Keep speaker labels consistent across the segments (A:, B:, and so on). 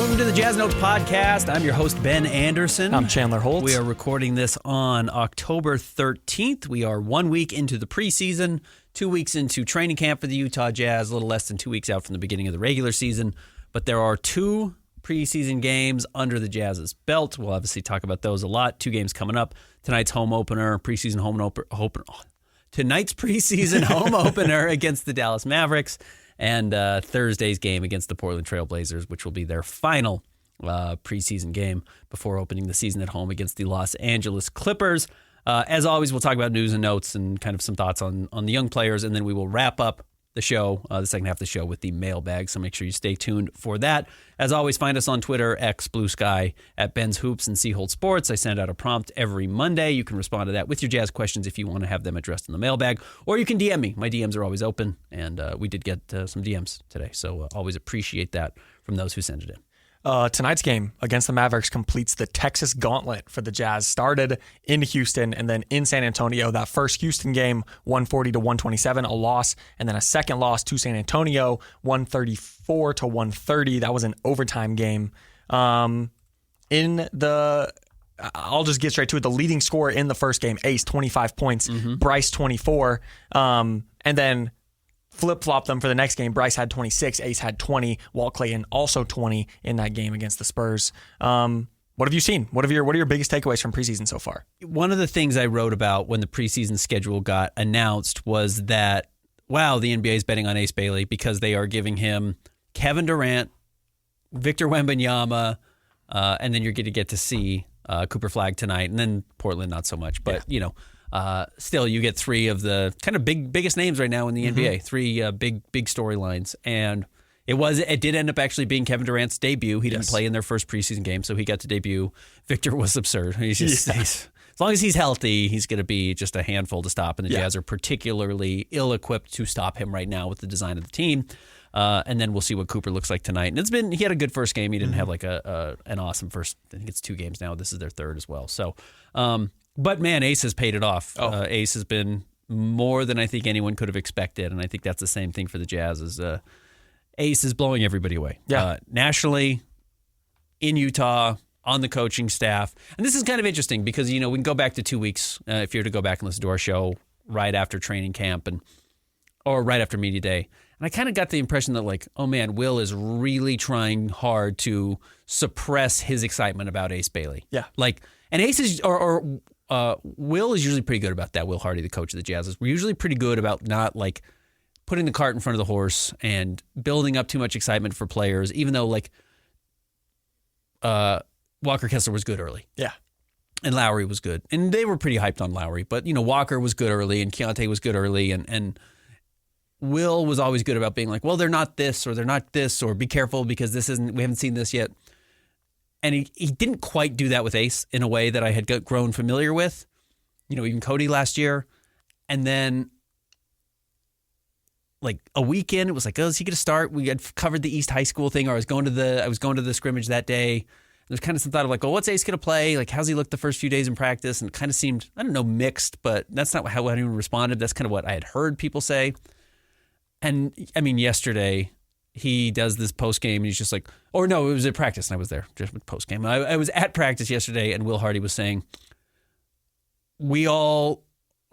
A: Welcome to the Jazz Notes Podcast. I'm your host, Ben Anderson.
B: I'm Chandler Holt.
A: We are recording this on October 13th. We are 1 week into the preseason, 2 weeks into training camp for the Utah Jazz, a little less than 2 weeks out from the beginning of the regular season. But there are two preseason games under the Jazz's belt. We'll obviously talk about those a lot. 2 games coming up. Tonight's home opener, tonight's preseason home opener against the Dallas Mavericks, and Thursday's game against the Portland Trail Blazers, which will be their final preseason game before opening the season at home against the Los Angeles Clippers. As always, we'll talk about news and notes and kind of some thoughts on the young players, and then we will wrap up the show, the second half of the show, with the mailbag, so make sure you stay tuned for that. As always, find us on Twitter, X, Blue Sky, at Ben's Hoops and Seahold Sports. I send out a prompt every Monday. You can respond to that with your Jazz questions if you want to have them addressed in the mailbag, or you can DM me. My DMs are always open, and we did get some DMs today, so always appreciate that from those who send it in.
B: Tonight's game against the Mavericks completes the Texas gauntlet for the Jazz. Started in Houston and then in San Antonio. That first Houston game, 140-127, a loss, and then a second loss to San Antonio, 134-130. That was an overtime game. I'll just get straight to it. The leading scorer in the first game, Ace, 25 points, Bryce, 24, and then flip-flop them for the next game. Bryce had 26, Ace had 20, Walt Clayton also 20 in that game against the Spurs. What have you seen? What are your biggest takeaways from preseason so far?
A: One of the things I wrote about when the preseason schedule got announced was that, wow, the NBA is betting on Ace Bailey because they are giving him Kevin Durant, Victor Wembanyama, and then you're going to get to see Cooper Flagg tonight, and then Portland not so much. But, still, you get 3 of the kind of biggest names right now in the NBA. 3 big storylines, and it did end up actually being Kevin Durant's debut. He didn't play in their first preseason game, so he got to debut. Victor was absurd. He's as long as he's healthy, he's going to be just a handful to stop. And the Jazz are particularly ill-equipped to stop him right now with the design of the team. And then we'll see what Cooper looks like tonight. And he had a good first game. He didn't have like an awesome first. I think it's 2 games now. This is their third as well. So. But, man, Ace has paid it off. Ace has been more than I think anyone could have expected, and I think that's the same thing for the Jazz. Ace is blowing everybody away. Nationally, in Utah, on the coaching staff. And this is kind of interesting because, we can go back to 2 weeks, if you were to go back and listen to our show right after training camp or right after media day. And I kind of got the impression that, oh, man, Will is really trying hard to suppress his excitement about Ace Bailey.
B: Yeah.
A: And Ace is, Will is usually pretty good about that. Will Hardy, the coach of the Jazz, we're usually pretty good about not putting the cart in front of the horse and building up too much excitement for players, even though Walker Kessler was good early.
B: Yeah.
A: And Lowry was good. And they were pretty hyped on Lowry, but Walker was good early and Keontae was good early, and Will was always good about being well, they're not this or be careful because we haven't seen this yet. And he didn't quite do that with Ace in a way that I had grown familiar with. Even Cody last year. And then, a weekend, it was is he going to start? We had covered the East High School thing, or I was going to the scrimmage that day. There's kind of some thought of what's Ace going to play? How's he look the first few days in practice? And it kind of seemed, I don't know, mixed, but that's not how anyone responded. That's kind of what I had heard people say. And, yesterday, he does this post game and he's just it was at practice and I was there just with post game. I was at practice yesterday and Will Hardy was saying, we all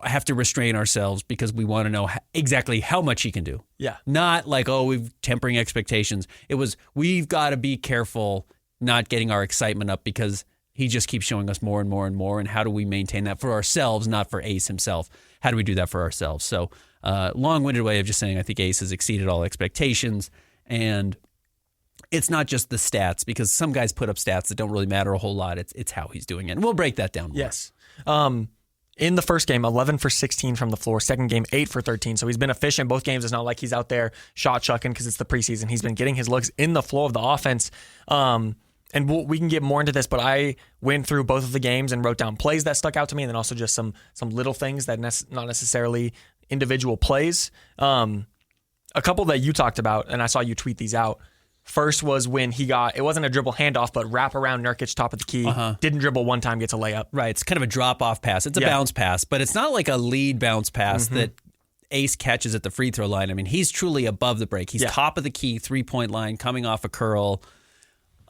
A: have to restrain ourselves because we want to know exactly how much he can do.
B: Yeah.
A: Not we've tempering expectations. It was, we've got to be careful not getting our excitement up because he just keeps showing us more and more and more. And how do we maintain that for ourselves, not for Ace himself? How do we do that for ourselves? So long-winded way of just saying I think Ace has exceeded all expectations. And it's not just the stats, because some guys put up stats that don't really matter a whole lot. It's how he's doing it. And we'll break that down more.
B: Yes. In the first game, 11 for 16 from the floor. Second game, 8 for 13. So he's been efficient both games. It's not like he's out there shot chucking because it's the preseason. He's been getting his looks in the flow of the offense. And we can get more into this, but I went through both of the games and wrote down plays that stuck out to me, and then also just some little things that not necessarily individual plays. A couple that you talked about, and I saw you tweet these out. First was when it wasn't a dribble handoff, but wrap around Nurkic, top of the key. Didn't dribble one time, gets a layup.
A: Right. It's kind of a drop-off pass. It's a bounce pass, but it's not like a lead bounce pass that Ace catches at the free throw line. I mean, he's truly above the break. He's top of the key, 3-point line, coming off a curl.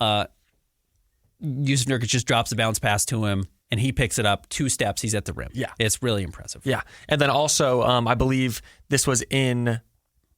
A: Yusuf Nurkic just drops a bounce pass to him, and he picks it up 2 steps. He's at the rim.
B: Yeah.
A: It's really impressive.
B: Yeah. And then also, I believe this was in,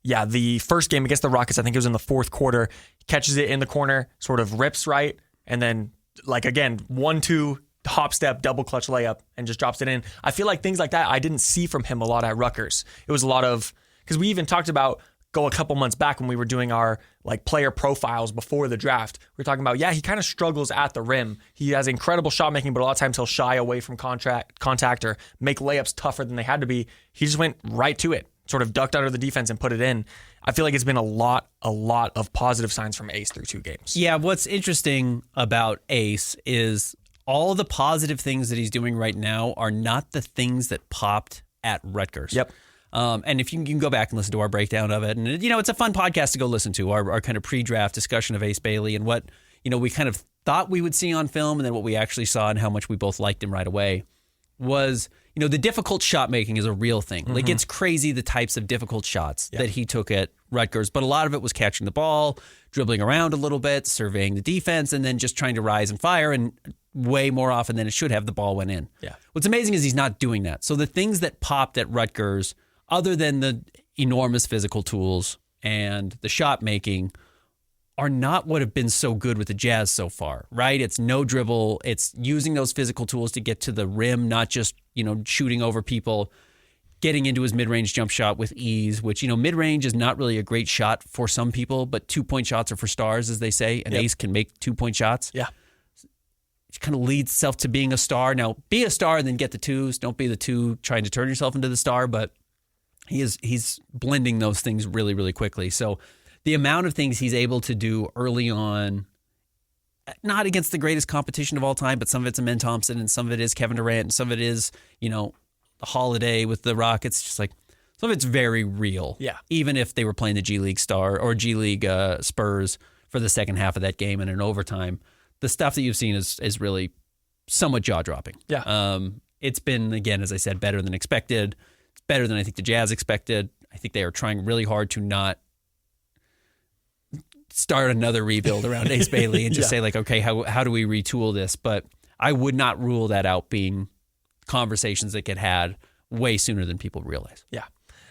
B: the first game against the Rockets. I think it was in the fourth quarter. Catches it in the corner, sort of rips right, and then, like, again, 1-2, hop step, double clutch layup, and just drops it in. I feel like things like that I didn't see from him a lot at Rutgers. It was a lot of, because we even talked about, go a couple months back when we were doing our like player profiles before the draft. We were talking about, he kind of struggles at the rim. He has incredible shot making, but a lot of times he'll shy away from contact or make layups tougher than they had to be. He just went right to it, sort of ducked under the defense and put it in. I feel like it's been a lot of positive signs from Ace through 2 games.
A: Yeah, what's interesting about Ace is all the positive things that he's doing right now are not the things that popped at Rutgers.
B: Yep.
A: And if you can go back and listen to our breakdown of it, and it's a fun podcast to go listen to, our kind of pre-draft discussion of Ace Bailey and what we kind of thought we would see on film, and then what we actually saw and how much we both liked him right away was, the difficult shot making is a real thing. Mm-hmm. Like, it's crazy the types of difficult shots that he took at Rutgers, but a lot of it was catching the ball, dribbling around a little bit, surveying the defense, and then just trying to rise and fire, and way more often than it should have, the ball went in.
B: Yeah.
A: What's amazing is he's not doing that. So the things that popped at Rutgers, other than the enormous physical tools and the shot making, are not what have been so good with the Jazz so far, right? It's no dribble. It's using those physical tools to get to the rim, not just, shooting over people, getting into his mid-range jump shot with ease, which, mid-range is not really a great shot for some people, but 2-point shots are for stars, as they say, and Ace can make 2-point shots.
B: Yeah.
A: It kind of leads itself to being a star. Now, be a star and then get the 2s. Don't be the 2 trying to turn yourself into the star, but he's blending those things really, really quickly. So the amount of things he's able to do early on, not against the greatest competition of all time, but some of it's Amen Thompson and some of it is Kevin Durant and some of it is, the Holiday with the Rockets. Just like some of it's very real.
B: Yeah.
A: Even if they were playing the G League Star or G League Spurs for the second half of that game and in overtime, the stuff that you've seen is really somewhat jaw-dropping.
B: Yeah.
A: It's been, again, as I said, better than expected. It's better than I think the Jazz expected. I think they are trying really hard to not start another rebuild around Ace Bailey and just say, like, okay, how do we retool this? But I would not rule that out being conversations that get had way sooner than people realize.
B: Yeah.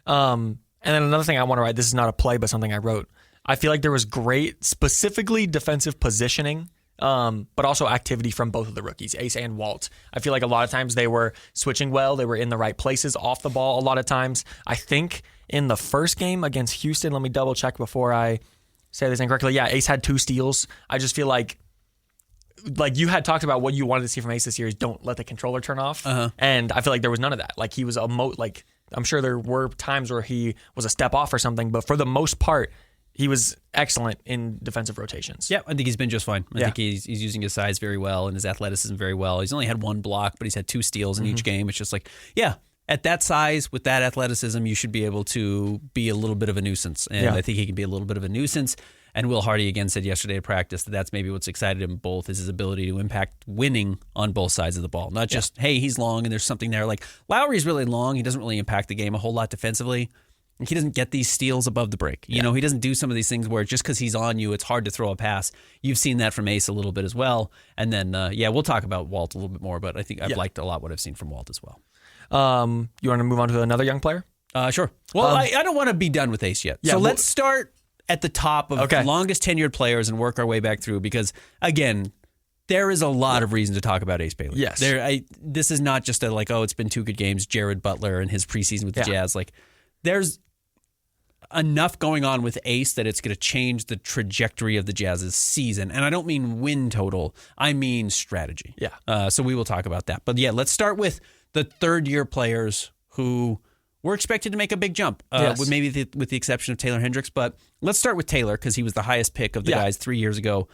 B: And then another thing I want to write, this is not a play, but something I wrote. I feel like there was great, specifically defensive positioning, but also activity from both of the rookies, Ace and Walt. I feel like a lot of times they were switching well. They were in the right places off the ball a lot of times. I think in the first game against Houston, let me double check before I say this incorrectly. Yeah, Ace had 2 steals. I just feel like you had talked about what you wanted to see from Ace this year is don't let the controller turn off. Uh-huh. And I feel like there was none of that. Like, he was I'm sure there were times where he was a step off or something, but for the most part, he was excellent in defensive rotations.
A: Yeah, I think he's been just fine. I think he's using his size very well and his athleticism very well. He's only had 1 block, but he's had 2 steals in each game. It's just like, at that size, with that athleticism, you should be able to be a little bit of a nuisance. And I think he can be a little bit of a nuisance. And Will Hardy again said yesterday at practice that that's maybe what's excited him both is his ability to impact winning on both sides of the ball. Not just, hey, he's long and there's something there. Like, Lowry's really long. He doesn't really impact the game a whole lot defensively. He doesn't get these steals above the break. He doesn't do some of these things where just because he's on you, it's hard to throw a pass. You've seen that from Ace a little bit as well. And then, we'll talk about Walt a little bit more, but I think I've liked a lot what I've seen from Walt as well.
B: You want to move on to another young player?
A: Sure. Well, I don't want to be done with Ace yet. So let's start at the top of the longest tenured players and work our way back through because, again, there is a lot of reason to talk about Ace Bailey.
B: Yes.
A: This is not just it's been 2 good games, Jared Butler and his preseason with the Jazz. Like, there's enough going on with Ace that it's going to change the trajectory of the Jazz's season. And I don't mean win total. I mean strategy.
B: Yeah.
A: So we will talk about that. But let's start with the third-year players who were expected to make a big jump, with the exception of Taylor Hendricks. But let's start with Taylor because he was the highest pick of the guys 3 years ago.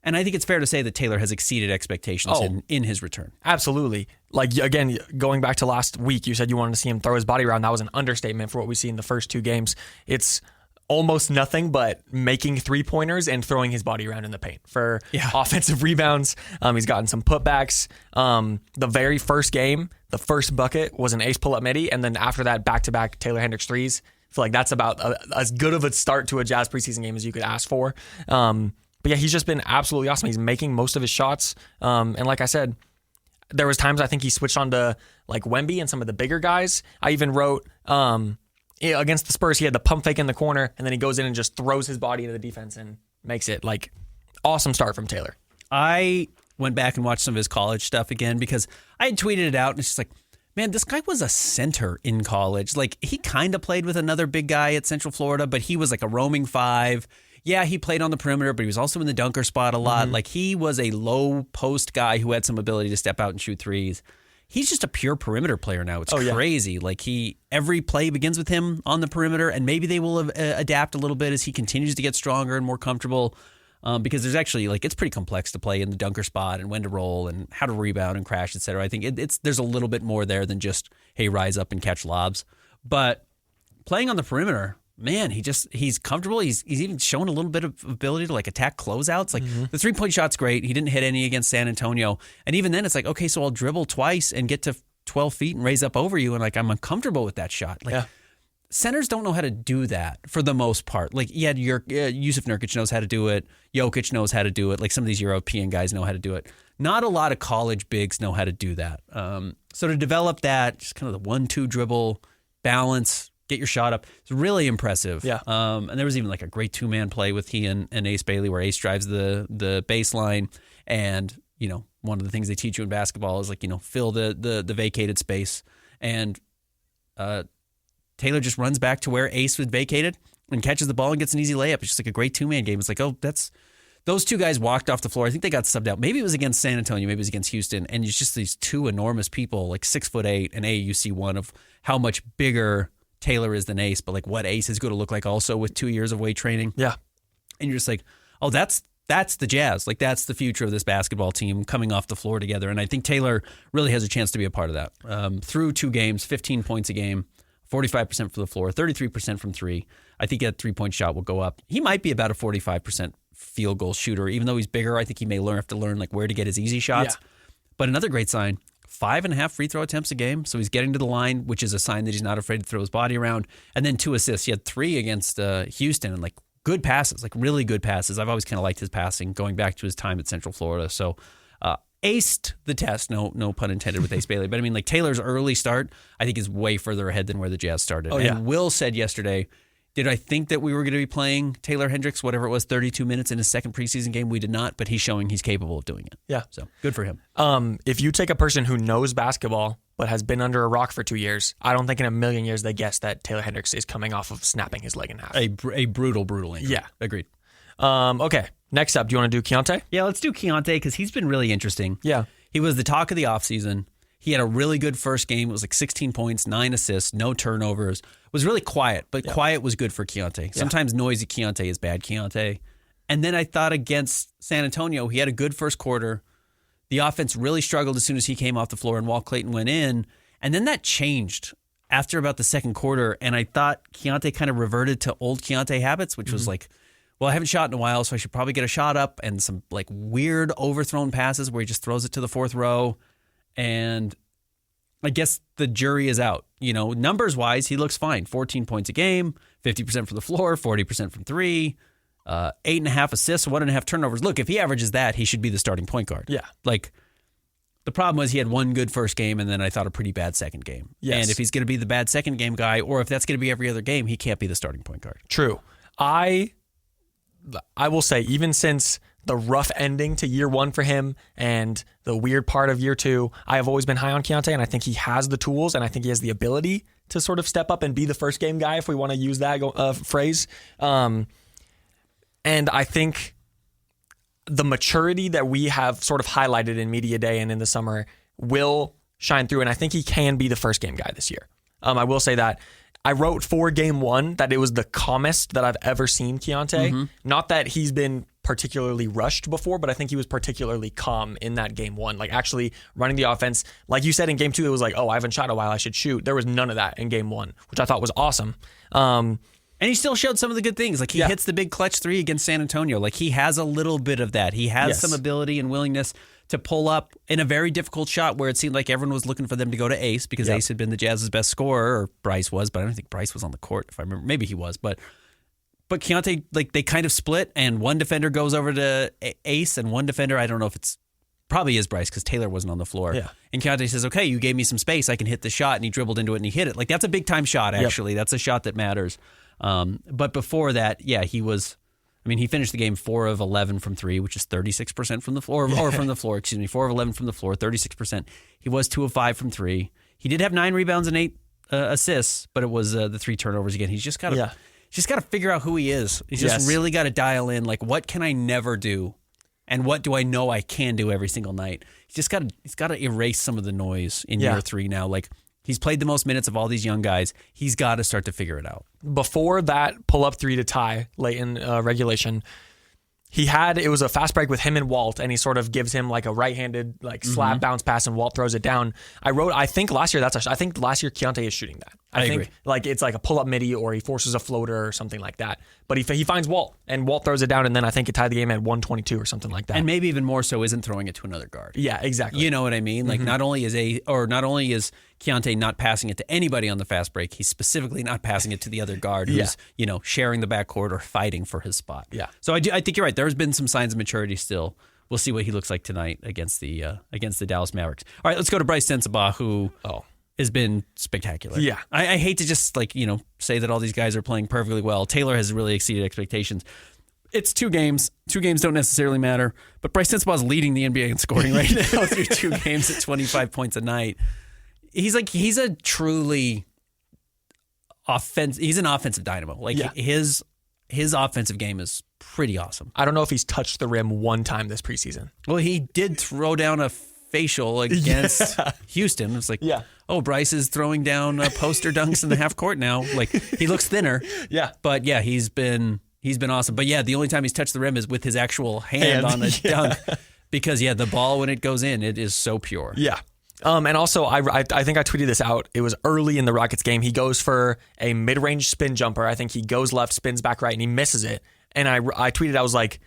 A: And I think it's fair to say that Taylor has exceeded expectations in his return.
B: Absolutely. Like, again, going back to last week, you said you wanted to see him throw his body around. That was an understatement for what we see in the first 2 games. It's almost nothing but making 3-pointers and throwing his body around in the paint for offensive rebounds. He's gotten some putbacks. The very first game, the first bucket was an Ace pull-up midi, and then after that, back-to-back Taylor Hendricks threes. I feel like that's about as good of a start to a Jazz preseason game as you could ask for. But yeah, he's just been absolutely awesome. He's making most of his shots. And like I said, there was times I think he switched on to like Wemby and some of the bigger guys. I even wrote against the Spurs, he had the pump fake in the corner, and then he goes in and just throws his body into the defense and makes it like awesome start from Taylor.
A: I went back and watched some of his college stuff again because I had tweeted it out, and it's just like, man, this guy was a center in college. Like, he kind of played with another big guy at Central Florida, but he was like a roaming five. Yeah, he played on the perimeter, but he was also in the dunker spot a lot. Like, he was a low post guy who had some ability to step out and shoot threes. He's just a pure perimeter player now. It's crazy. Like, every play begins with him on the perimeter, and maybe they will adapt a little bit as he continues to get stronger and more comfortable. Because there's actually, like, it's pretty complex to play in the dunker spot and when to roll and how to rebound and crash, et cetera. I think there's a little bit more there than just, hey, rise up and catch lobs. But playing on the perimeter, man, he's comfortable. He's even shown a little bit of ability to like attack closeouts. Like the 3-point shot's great. He didn't hit any against San Antonio. And even then it's like, okay, so I'll dribble twice and get to 12 feet and raise up over you. And like, I'm uncomfortable with that shot. Like, centers don't know how to do that for the most part. Like, Yusuf Nurkic knows how to do it. Jokic knows how to do it. Like, some of these European guys know how to do it. Not a lot of college bigs know how to do that. So to develop that, just kind of the 1-2 dribble, balance, get your shot up, it's really impressive. Yeah. And there was even like a great 2-man play with he and Ace Bailey where Ace drives the baseline. And, you know, one of the things they teach you in basketball is like, you know, fill the vacated space. And Taylor just runs back to where Ace was vacated and catches the ball and gets an easy layup. It's just like a great 2-man game. It's like, oh, those two guys walked off the floor. I think they got subbed out. Maybe it was against San Antonio. Maybe it was against Houston. And it's just these two enormous people, like 6'8" and AUC1 of how much bigger Taylor is than Ace, but like what Ace is going to look like also with 2 years of weight training. Yeah. And you're just like, oh, that's the Jazz. Like, that's the future of this basketball team coming off the floor together. And I think Taylor really has a chance to be a part of that. Through 2 games, 15 points a game, 45% from the floor, 33% from three. I think that 3-point shot will go up. He might be about a 45% field goal shooter. Even though he's bigger, I think he may have to learn like where to get his easy shots. Yeah. But another great sign, 5.5 free throw attempts a game. So he's getting to the line, which is a sign that he's not afraid to throw his body around. And then 2 assists. He had 3 against Houston and like good passes, like really good passes. I've always kind of liked his passing going back to his time at Central Florida. So aced the test, no pun intended with Ace Bailey. But I mean, like, Taylor's early start, I think, is way further ahead than where the Jazz started. And Will said yesterday, did I think that we were going to be playing Taylor Hendricks, whatever it was, 32 minutes in his second preseason game? We did not, but he's showing he's capable of doing it. Yeah. So good for him.
B: If you take a person who knows basketball but has been under a rock for 2 years, I don't think in a million years they guess that Taylor Hendricks is coming off of snapping his leg in half.
A: A brutal injury.
B: Yeah.
A: Agreed.
B: Okay. Next up, do you want to do Keontae?
A: Yeah, let's do Keontae because he's been really interesting. Yeah. He was the talk of the offseason. He had a really good first game. It was like 16 points, 9 assists, no turnovers. It was really quiet, but quiet was good for Keontae. Sometimes noisy Keontae is bad Keontae. And then I thought against San Antonio, he had a good first quarter. The offense really struggled as soon as he came off the floor and Walt Clayton went in. And then that changed after about the second quarter. And I thought Keontae kind of reverted to old Keontae habits, which was like, well, I haven't shot in a while, so I should probably get a shot up, and some like weird overthrown passes where he just throws it to the fourth row. And I guess the jury is out. You know, numbers-wise, he looks fine. 14 points a game, 50% from the floor, 40% from three, 8.5 assists, 1.5 turnovers. Look, if he averages that, he should be the starting point guard. Yeah. Like, the problem was he had one good first game and then I thought a pretty bad second game. Yes. And if he's going to be the bad second game guy, or if that's going to be every other game, he can't be the starting point guard.
B: True. I will say, even since the rough ending to year one for him and the weird part of year two, I have always been high on Keontae, and I think he has the tools and I think he has the ability to sort of step up and be the first game guy, if we want to use that phrase. And I think the maturity that we have sort of highlighted in Media Day and in the summer will shine through, and I think he can be the first game guy this year. I will say that I wrote for game one that it was the calmest that I've ever seen Keontae. Mm-hmm. Not that he's been particularly rushed before, but I think he was particularly calm in that game one. Like, actually running the offense. Like you said in game two, it was like, oh, I haven't shot in a while, I should shoot. There was none of that in game one, which I thought was awesome.
A: And he still showed some of the good things. Like, he hits the big clutch three against San Antonio. Like, he has a little bit of that. He has some ability and willingness to pull up in a very difficult shot where it seemed like everyone was looking for them to go to Ace, because Ace had been the Jazz's best scorer, or Bryce was, but I don't think Bryce was on the court, if I remember. Maybe he was, but But Keontae, like, they kind of split, and one defender goes over to Ace, and one defender, I don't know if it's, probably is Bryce, because Taylor wasn't on the floor.
B: Yeah.
A: And Keontae says, okay, you gave me some space, I can hit the shot, and he dribbled into it, and he hit it. Like, that's a big-time shot, actually. Yep. That's a shot that matters. But before that, yeah, he finished the game 4 of 11 from 3, which is 36% from the floor, or from the floor, 4 of 11 from the floor, 36%. He was 2 of 5 from 3. He did have 9 rebounds and 8 assists, but it was the 3 turnovers again. He's just got to figure out who he is. He's just really got to dial in, like, what can I never do, and what do I know I can do every single night. He's got to erase some of the noise in year 3 now. Like, he's played the most minutes of all these young guys. He's got to start to figure it out. Before
B: that pull-up 3 to tie late in regulation, it was a fast break with him and Walt, and he sort of gives him like a right-handed slap bounce pass, and Walt throws it down. I think last year Keontae is shooting that. I think agree. Like it's like a pull-up midi, or he forces a floater or something like that. But he finds Walt, and Walt throws it down, and then I think it tied the game at 122 or something like that.
A: And maybe even more so isn't throwing it to another guard.
B: Yeah, exactly.
A: You know what I mean? Like not only is Keontae not passing it to anybody on the fast break, he's specifically not passing it to the other guard who's sharing the backcourt or fighting for his spot.
B: Yeah.
A: So I think you're right. There's been some signs of maturity still. We'll see what he looks like tonight against the Dallas Mavericks. All right, let's go to Bryce Sensabaugh, who has been spectacular.
B: Yeah.
A: I hate to just say that all these guys are playing perfectly well. Taylor has really exceeded expectations. It's 2 games. 2 games don't necessarily matter, but Bryce Sensabaugh is leading the NBA in scoring right now through 2 games at 25 points a night. He's a truly he's an offensive dynamo. His offensive game is pretty awesome.
B: I don't know if he's touched the rim one time this preseason.
A: Well, he did throw down a facial against Houston. It's like, Bryce is throwing down poster dunks in the half court now. Like, he looks thinner.
B: Yeah.
A: But yeah, he's been awesome. But yeah, the only time he's touched the rim is with his actual hand on a dunk. Because the ball, when it goes in, it is so pure.
B: Yeah. And also, I think I tweeted this out. It was early in the Rockets game. He goes for a mid-range spin jumper. I think he goes left, spins back right, and he misses it. And I tweeted, I was like,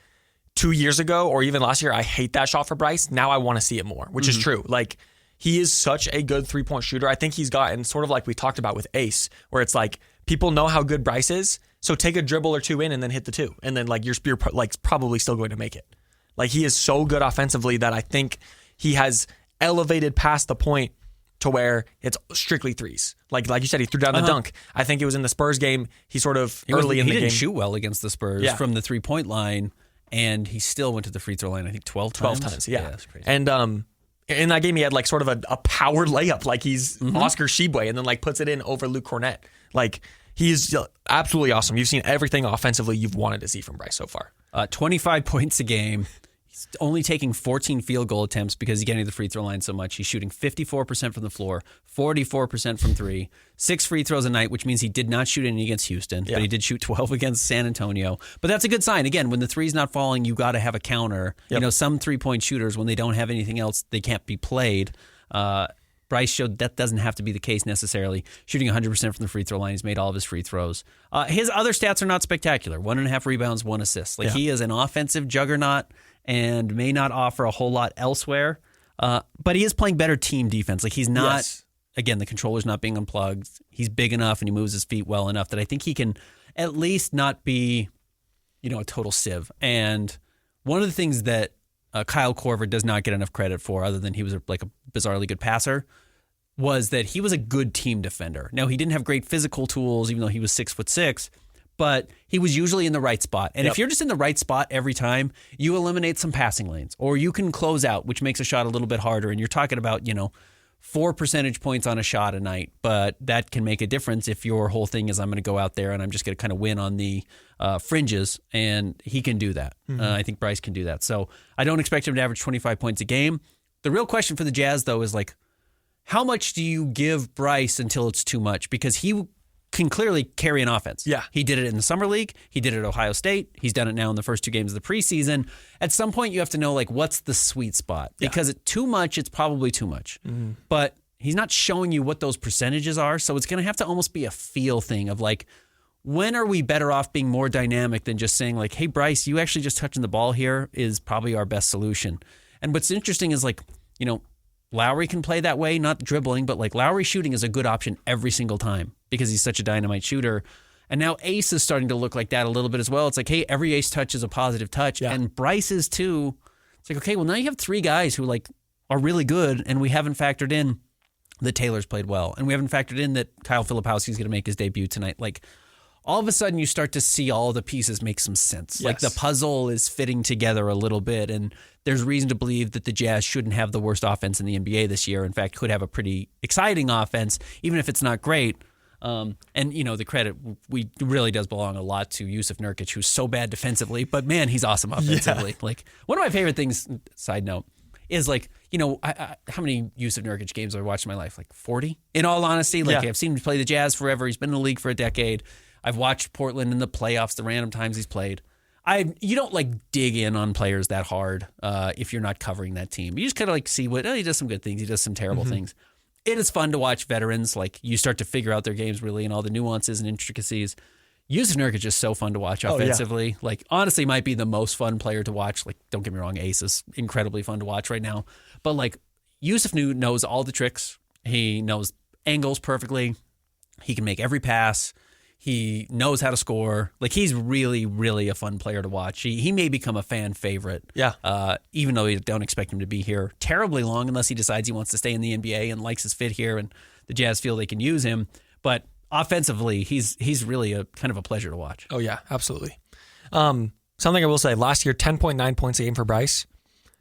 B: 2 years ago or even last year, I hate that shot for Bryce. Now I want to see it more, which is true. Like, he is such a good 3-point shooter. I think he's gotten sort of like we talked about with Ace, where it's like people know how good Bryce is, so take a dribble or 2 in and then hit the 2, and then like you're like probably still going to make it. Like, he is so good offensively that I think he has elevated past the point to where it's strictly threes. Like you said, he threw down the dunk. I think it was in the Spurs game. He sort of
A: he didn't shoot well against the Spurs from the 3-point line, and he still went to the free throw line, I think 12 times.
B: 12 times, yeah. That's crazy. And in that game, he had like sort of a power layup, like he's Oscar Tshiebwe, and then like puts it in over Luke Cornett. Like, he's absolutely awesome. You've seen everything offensively you've wanted to see from Bryce so far.
A: 25 points a game. He's only taking 14 field goal attempts because he's getting to the free throw line so much. He's shooting 54% from the floor, 44% from 3, 6 free throws a night, which means he did not shoot any against Houston, but he did shoot 12 against San Antonio. But that's a good sign. Again, when the three's not falling, you got to have a counter. Yep. Some 3-point shooters, when they don't have anything else, they can't be played. Bryce showed that doesn't have to be the case necessarily. Shooting 100% from the free throw line. He's made all of his free throws. His other stats are not spectacular. 1.5 rebounds, 1 assist. He is an offensive juggernaut and may not offer a whole lot elsewhere. But he is playing better team defense. Like, he's not, again, the controller's not being unplugged. He's big enough and he moves his feet well enough that I think he can at least not be, a total sieve. And one of the things that Kyle Korver does not get enough credit for, other than he was a bizarrely good passer, was that he was a good team defender. Now, he didn't have great physical tools, even though he was 6'6", but he was usually in the right spot. And if you're just in the right spot every time, you eliminate some passing lanes, or you can close out, which makes a shot a little bit harder. And you're talking about, 4 percentage points on a shot a night, but that can make a difference if your whole thing is I'm going to go out there and I'm just going to kind of win on the fringes, and he can do that. I think Bryce can do that. So I don't expect him to average 25 points a game. The real question for the Jazz, though, is like, how much do you give Bryce until it's too much? Because he can clearly carry an offense.
B: Yeah.
A: He did it in the Summer League. He did it at Ohio State. He's done it now in the first 2 games of the preseason. At some point, you have to know, like, what's the sweet spot? Because at too much, it's probably too much. But he's not showing you what those percentages are, so it's going to have to almost be a feel thing of, like, when are we better off being more dynamic than just saying, like, hey, Bryce, you actually just touching the ball here is probably our best solution. And what's interesting is, like, Lowry can play that way, not dribbling, but like Lowry shooting is a good option every single time because he's such a dynamite shooter. And now Ace is starting to look like that a little bit as well. It's like, hey, every Ace touch is a positive touch.
B: Yeah.
A: And Bryce is too. It's like, okay, well, now you have 3 guys who like are really good, and we haven't factored in that Taylor's played well. And we haven't factored in that Kyle Filipowski's going to make his debut tonight. Like, all of a sudden you start to see all the pieces make some sense.
B: Yes.
A: Like the puzzle is fitting together a little bit, and there's reason to believe that the Jazz shouldn't have the worst offense in the NBA this year. In fact, could have a pretty exciting offense, even if it's not great. And, the credit really does belong a lot to Jusuf Nurkic, who's so bad defensively, but man, he's awesome offensively. Yeah. Like, one of my favorite things, side note, is like, how many Jusuf Nurkic games have I watched in my life? Like 40? In all honesty, I've seen him play the Jazz forever. He's been in the league for a decade. I've watched Portland in the playoffs, the random times he's played. You don't like dig in on players that hard if you're not covering that team. You just kind of like see he does some good things, he does some terrible things. It is fun to watch veterans. Like, you start to figure out their games really and all the nuances and intricacies. Jusuf Nurkic is so fun to watch offensively. Yeah. Like, honestly, might be the most fun player to watch. Like, don't get me wrong, Ace is incredibly fun to watch right now. But like, Jusuf knows all the tricks. He knows angles perfectly. He can make every pass. He knows how to score. Like, he's really, really a fun player to watch. He may become a fan favorite.
B: Yeah.
A: Even though you don't expect him to be here terribly long unless he decides he wants to stay in the NBA and likes his fit here and the Jazz feel they can use him. But offensively, he's really a kind of a pleasure to watch.
B: Oh, yeah, absolutely. Something I will say, last year, 10.9 points a game for Bryce.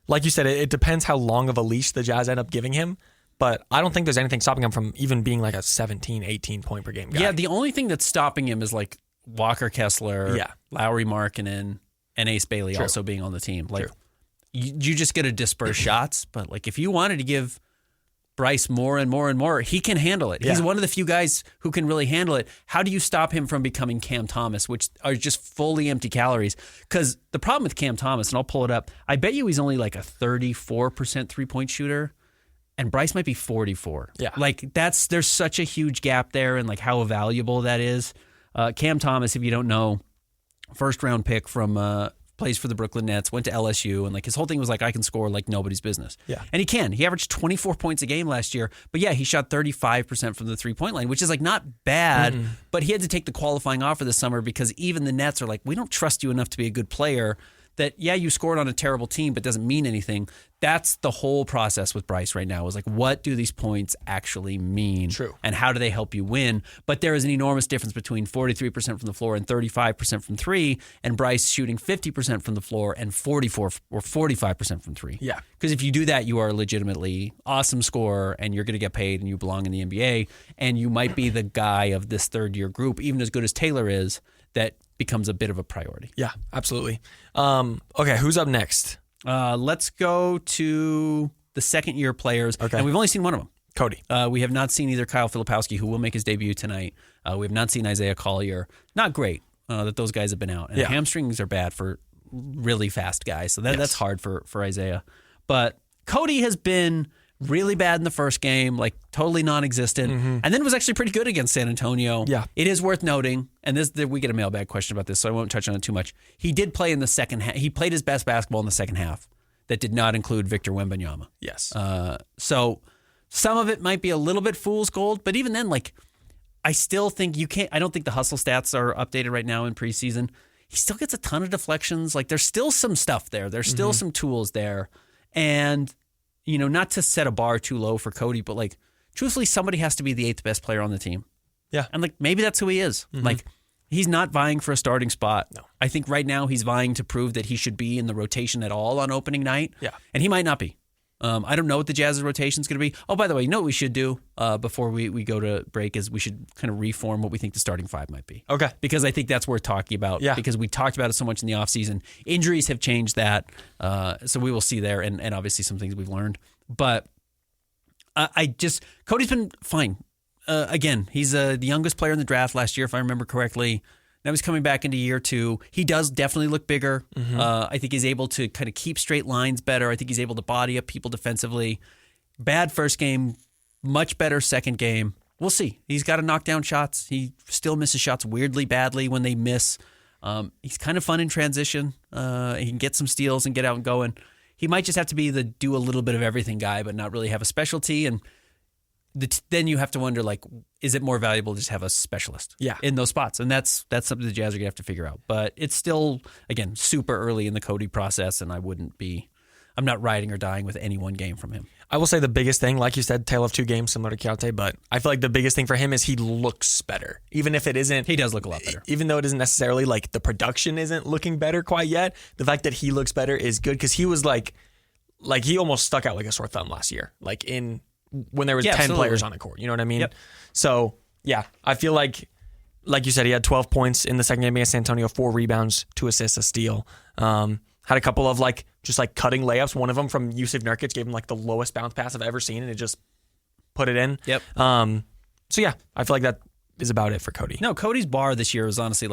B: Like you said, it depends how long of a leash the Jazz end up giving him. But I don't think there's anything stopping him from even being like a 17, 18 point per game guy.
A: Yeah, the only thing that's stopping him is like Walker Kessler, Lauri Markkanen, and Ace Bailey also being on the team. Like, you just get to disperse shots. But like, if you wanted to give Bryce more and more and more, he can handle it. Yeah. He's one of the few guys who can really handle it. How do you stop him from becoming Cam Thomas, which are just fully empty calories? Because the problem with Cam Thomas, and I'll pull it up, I bet you he's only like a 34% three-point shooter. And Bryce might be 44.
B: Yeah.
A: Like, there's such a huge gap there, and like how valuable that is. Cam Thomas, if you don't know, first round pick from plays for the Brooklyn Nets, went to LSU, and like his whole thing was like, I can score like nobody's business.
B: Yeah.
A: And he can. He averaged 24 points a game last year, but yeah, he shot 35% from the 3-point line, which is like not bad, but he had to take the qualifying offer this summer because even the Nets are like, we don't trust you enough to be a good player. That, yeah, you scored on a terrible team, but doesn't mean anything. That's the whole process with Bryce right now, is like, what do these points actually mean?
B: True.
A: And how do they help you win? But there is an enormous difference between 43% from the floor and 35% from three, and Bryce shooting 50% from the floor and 44 or 45% from three.
B: Yeah.
A: Because if you do that, you are a legitimately awesome scorer, and you're going to get paid, and you belong in the NBA, and you might be the guy of this third-year group, even as good as Taylor is, that becomes a bit of a priority.
B: Yeah, absolutely. Okay, who's up next?
A: Let's go to the second-year players.
B: Okay.
A: And we've only seen one of them.
B: Cody.
A: We have not seen either Kyle Filipowski, who will make his debut tonight. We have not seen Isaiah Collier. Not great that those guys have been out. And hamstrings are bad for really fast guys. So that's hard for Isaiah. But Cody has been really bad in the first game, like totally non-existent, and then was actually pretty good against San Antonio.
B: Yeah.
A: It is worth noting, and we get a mailbag question about this, so I won't touch on it too much. He did play in the second half. He played his best basketball in the second half. That did not include Victor Wembanyama.
B: Yes.
A: So some of it might be a little bit fool's gold, but even then, like, I still think you can't. I don't think the hustle stats are updated right now in preseason. He still gets a ton of deflections. Like, there's still some stuff there. There's still some tools there, and not to set a bar too low for Cody, but like, truthfully, somebody has to be the 8th best player on the team.
B: Yeah.
A: And like, maybe that's who he is. Like, he's not vying for a starting spot.
B: No.
A: I think right now he's vying to prove that he should be in the rotation at all on opening night.
B: Yeah.
A: And he might not be. I don't know what the Jazz's rotation is going to be. Oh, by the way, you know what we should do before we go to break is we should kind of reform what we think the starting five might be.
B: Okay.
A: Because I think that's worth talking about.
B: Yeah.
A: Because we talked about it so much in the offseason. Injuries have changed that. So we will see there, and obviously some things we've learned. But Cody's been fine. Again, he's the youngest player in the draft last year, if I remember correctly. Now he's coming back into year 2. He does definitely look bigger. I think he's able to kind of keep straight lines better. I think he's able to body up people defensively. Bad first game, much better second game. We'll see. He's got to knock down shots. He still misses shots weirdly badly when they miss. He's kind of fun in transition. He can get some steals and get out and going. He might just have to be the do a little bit of everything guy, but not really have a specialty. And then you have to wonder, like, is it more valuable to just have a specialist in those spots? And that's something the Jazz are going to have to figure out. But it's still, again, super early in the Cody process, and I'm not riding or dying with any one game from him.
B: I will say the biggest thing, like you said, tale of two games, similar to Keontae, but I feel like the biggest thing for him is he looks better. Even if it isn't...
A: He does look a lot better.
B: Even though it isn't necessarily like the production isn't looking better quite yet, the fact that he looks better is good because he was like he almost stuck out like a sore thumb last year, when there was 10
A: absolutely.
B: players on the court. You know what I mean?
A: Yep.
B: So, yeah, I feel like you said, he had 12 points in the second game against San Antonio, 4 rebounds, 2 assists, a steal. Had a couple of just cutting layups. One of them from Yusuf Nurkic gave him the lowest bounce pass I've ever seen, and it just put it in.
A: Yep.
B: So yeah, I feel like that is about it for Cody.
A: No, Cody's bar this year was honestly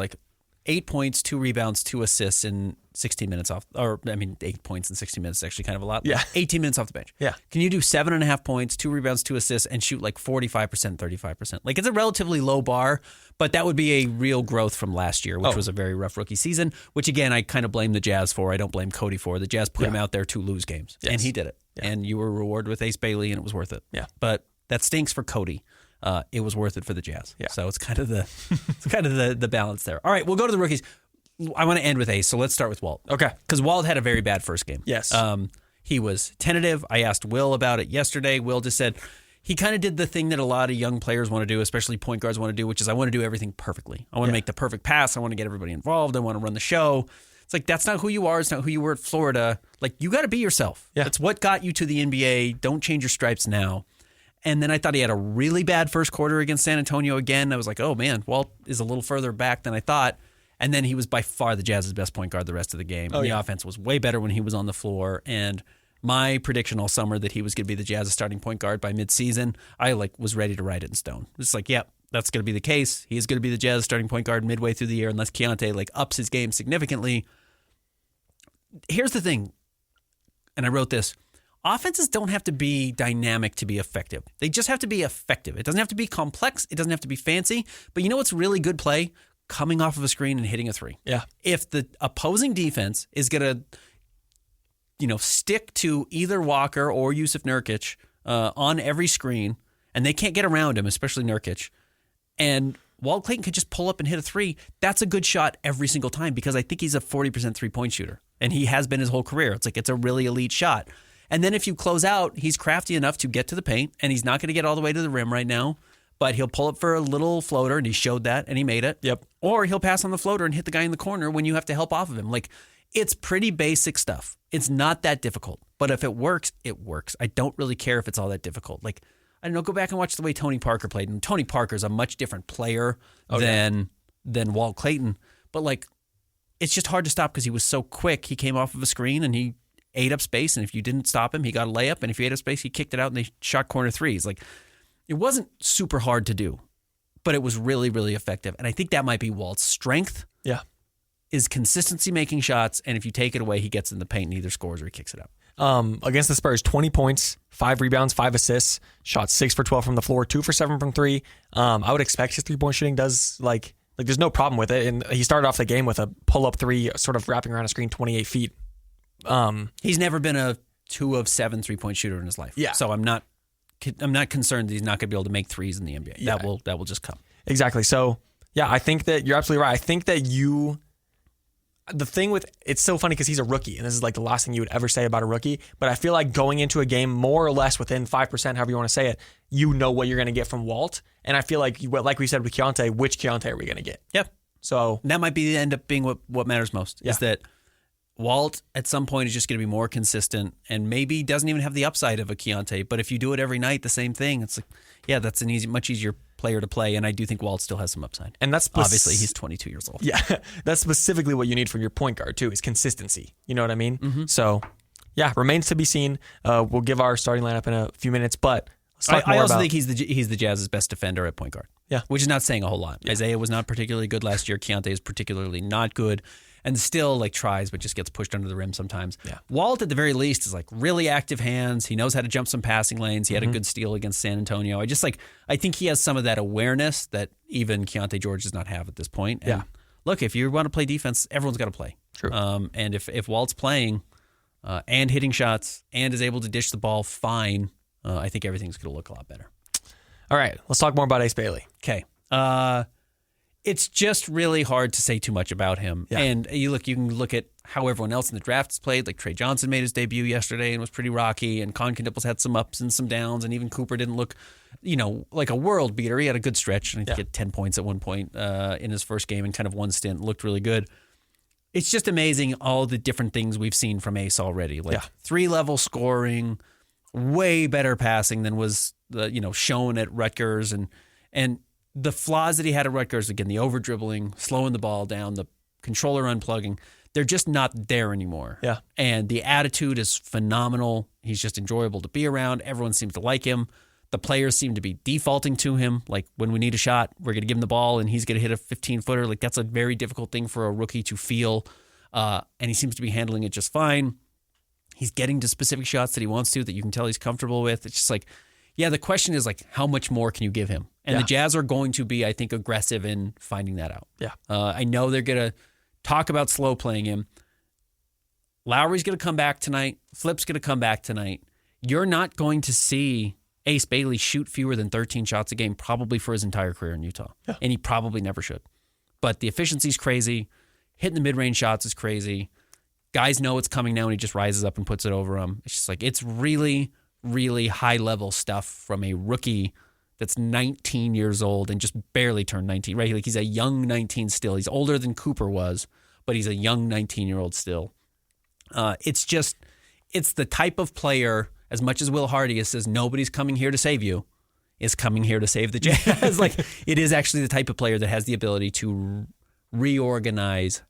A: 8 points, 2 rebounds, 2 assists in 16 minutes 8 points in 60 minutes is actually kind of a lot.
B: Yeah.
A: 18 minutes off the bench.
B: Yeah.
A: Can you do 7.5 points, 2 rebounds, 2 assists, and shoot 45%, 35%? It's a relatively low bar, but that would be a real growth from last year, which was a very rough rookie season, which again, I kind of blame the Jazz for. I don't blame Cody for. The Jazz put him out there to lose games, and he did it. Yeah. And you were rewarded with Ace Bailey, and it was worth it.
B: Yeah.
A: But that stinks for Cody. It was worth it for the Jazz.
B: Yeah.
A: So it's kind of the balance there. All right, we'll go to the rookies. I want to end with Ace, so let's start with Walt.
B: Okay.
A: Because Walt had a very bad first game.
B: Yes.
A: He was tentative. I asked Will about it yesterday. Will just said he kind of did the thing that a lot of young players want to do, especially point guards want to do, which is I want to do everything perfectly. I want to make the perfect pass. I want to get everybody involved. I want to run the show. It's that's not who you are. It's not who you were at Florida. You got to be yourself.
B: Yeah.
A: That's what got you to the NBA. Don't change your stripes now. And then I thought he had a really bad first quarter against San Antonio again. I was like, oh, man, Walt is a little further back than I thought. And then he was by far the Jazz's best point guard the rest of the game. The offense was way better when he was on the floor. And my prediction all summer that he was going to be the Jazz's starting point guard by midseason, I was ready to write it in stone. It's that's going to be the case. He's going to be the Jazz's starting point guard midway through the year unless Keontae ups his game significantly. Here's the thing, and I wrote this. Offenses don't have to be dynamic to be effective. They just have to be effective. It doesn't have to be complex. It doesn't have to be fancy. But you know what's really good play? Coming off of a screen and hitting a three.
B: Yeah.
A: If the opposing defense is going to, stick to either Walker or Yusuf Nurkic on every screen, and they can't get around him, especially Nurkic, and Walt Clayton could just pull up and hit a three, that's a good shot every single time because I think he's a 40% three-point shooter, and he has been his whole career. It's a really elite shot. And then if you close out, he's crafty enough to get to the paint, and he's not going to get all the way to the rim right now, but he'll pull up for a little floater, and he showed that, and he made it.
B: Yep.
A: Or he'll pass on the floater and hit the guy in the corner when you have to help off of him. It's pretty basic stuff. It's not that difficult. But if it works, it works. I don't really care if it's all that difficult. I don't know, go back and watch the way Tony Parker played. And Tony Parker's a much different player than Walt Clayton. But, it's just hard to stop because he was so quick. He came off of a screen, and he ate up space. And if you didn't stop him, he got a layup. And if he ate up space, he kicked it out, and they shot corner threes. It wasn't super hard to do, but it was really, really effective. And I think that might be Walt's strength.
B: Yeah.
A: Is consistency making shots. And if you take it away, he gets in the paint and either scores or he kicks it out.
B: Against the Spurs, 20 points, 5 rebounds, 5 assists, shot 6 for 12 from the floor, 2 for 7 from 3. I would expect his 3-point shooting does there's no problem with it. And he started off the game with a pull-up 3, sort of wrapping around a screen 28 feet.
A: He's never been a 2 of 7 3-point shooter in his life. Yeah. So I'm not concerned that he's not going to be able to make threes in the NBA. Yeah. That will just come.
B: Exactly. So, yeah, I think that you're absolutely right. I think that the thing with, it's so funny because he's a rookie, and this is the last thing you would ever say about a rookie, but I feel like going into a game more or less within 5%, however you want to say it, you know what you're going to get from Walt. And I feel like we said with Keontae, which Keontae are we going to get?
A: Yep.
B: So
A: that might end up being what matters most, is that Walt at some point is just going to be more consistent and maybe doesn't even have the upside of a Keontae. But if you do it every night, the same thing, it's that's an much easier player to play. And I do think Walt still has some upside.
B: And that's
A: obviously he's 22 years old.
B: Yeah, that's specifically what you need from your point guard too, is consistency. You know what I mean? Mm-hmm. So remains to be seen. We'll give our starting lineup in a few minutes, but let's talk more
A: I also
B: about,
A: think he's the Jazz's best defender at point guard.
B: Yeah,
A: which is not saying a whole lot. Yeah. Isaiah was not particularly good last year. Keontae is particularly not good. And still tries, but just gets pushed under the rim sometimes. Yeah. Walt, at the very least, is really active hands. He knows how to jump some passing lanes. He had a good steal against San Antonio. I think he has some of that awareness that even Keontae George does not have at this point. And look, if you want to play defense, everyone's got to play.
B: True.
A: And if Walt's playing and hitting shots and is able to dish the ball fine, I think everything's going to look a lot better.
B: All right, let's talk more about Ace Bailey.
A: Okay. It's just really hard to say too much about him.
B: Yeah.
A: And you can look at how everyone else in the draft has played. Like Trey Johnson made his debut yesterday and was pretty rocky, and Conn-Knipples had some ups and some downs, and even Cooper didn't look, like a world beater. He had a good stretch, and he had 10 points at one point in his first game and kind of one stint, looked really good. It's just amazing all the different things we've seen from Ace already. Like 3-level scoring, way better passing than was shown at Rutgers, and the flaws that he had at Rutgers, again, the over-dribbling, slowing the ball down, the controller unplugging, they're just not there anymore.
B: Yeah.
A: And the attitude is phenomenal. He's just enjoyable to be around. Everyone seems to like him. The players seem to be defaulting to him. Like, when we need a shot, we're going to give him the ball, and he's going to hit a 15-footer. Like, that's a very difficult thing for a rookie to feel. And he seems to be handling it just fine. He's getting to specific shots that he wants to, that you can tell he's comfortable with. It's just like, yeah, the question is, like, how much more can you give him? And the Jazz are going to be, I think, aggressive in finding that out.
B: Yeah.
A: I know they're going to talk about slow playing him. Lowry's going to come back tonight. Flip's going to come back tonight. You're not going to see Ace Bailey shoot fewer than 13 shots a game probably for his entire career in Utah. Yeah. And he probably never should. But the efficiency's crazy. Hitting the mid-range shots is crazy. Guys know it's coming now, and he just rises up and puts it over them. It's just like, it's really, really high-level stuff from a rookie that's 19 years old and just barely turned 19, right? Like, he's a young 19 still. He's older than Cooper was, but he's a young 19-year-old still. It's the type of player, as much as Will Hardy says, nobody's coming here to save you, is coming here to save the Jazz. Like, it is actually the type of player that has the ability to reorganize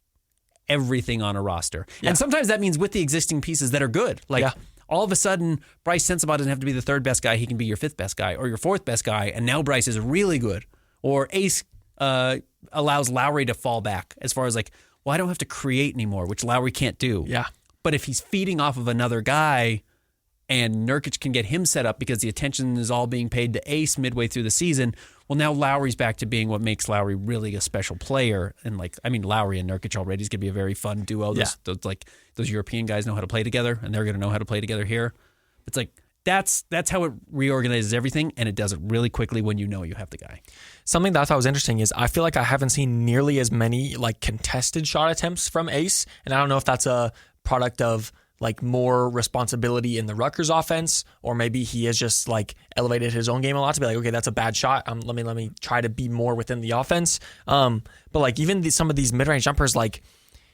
A: everything on a roster. Yeah. And sometimes that means with the existing pieces that are good. Like, all of a sudden, Bryce Sensabaugh doesn't have to be the third best guy. He can be your fifth best guy or your fourth best guy, and now Bryce is really good. Or Ace allows Lowry to fall back as far as like, well, I don't have to create anymore, which Lowry can't do.
B: Yeah.
A: But if he's feeding off of another guy and Nurkic can get him set up because the attention is all being paid to Ace midway through the season, well, now Lowry's back to being what makes Lowry really a special player. And Lowry and Nurkic already is going to be a very fun duo. Those European guys know how to play together, and they're going to know how to play together here. It's like, that's how it reorganizes everything, and it does it really quickly when you know you have the guy.
B: Something that I thought was interesting is I feel like I haven't seen nearly as many like contested shot attempts from Ace, and I don't know if that's a product of like more responsibility in the Rutgers offense, or maybe he has just like elevated his own game a lot to be like, okay, that's a bad shot. Let me try to be more within the offense. But like even some of these mid-range jumpers, like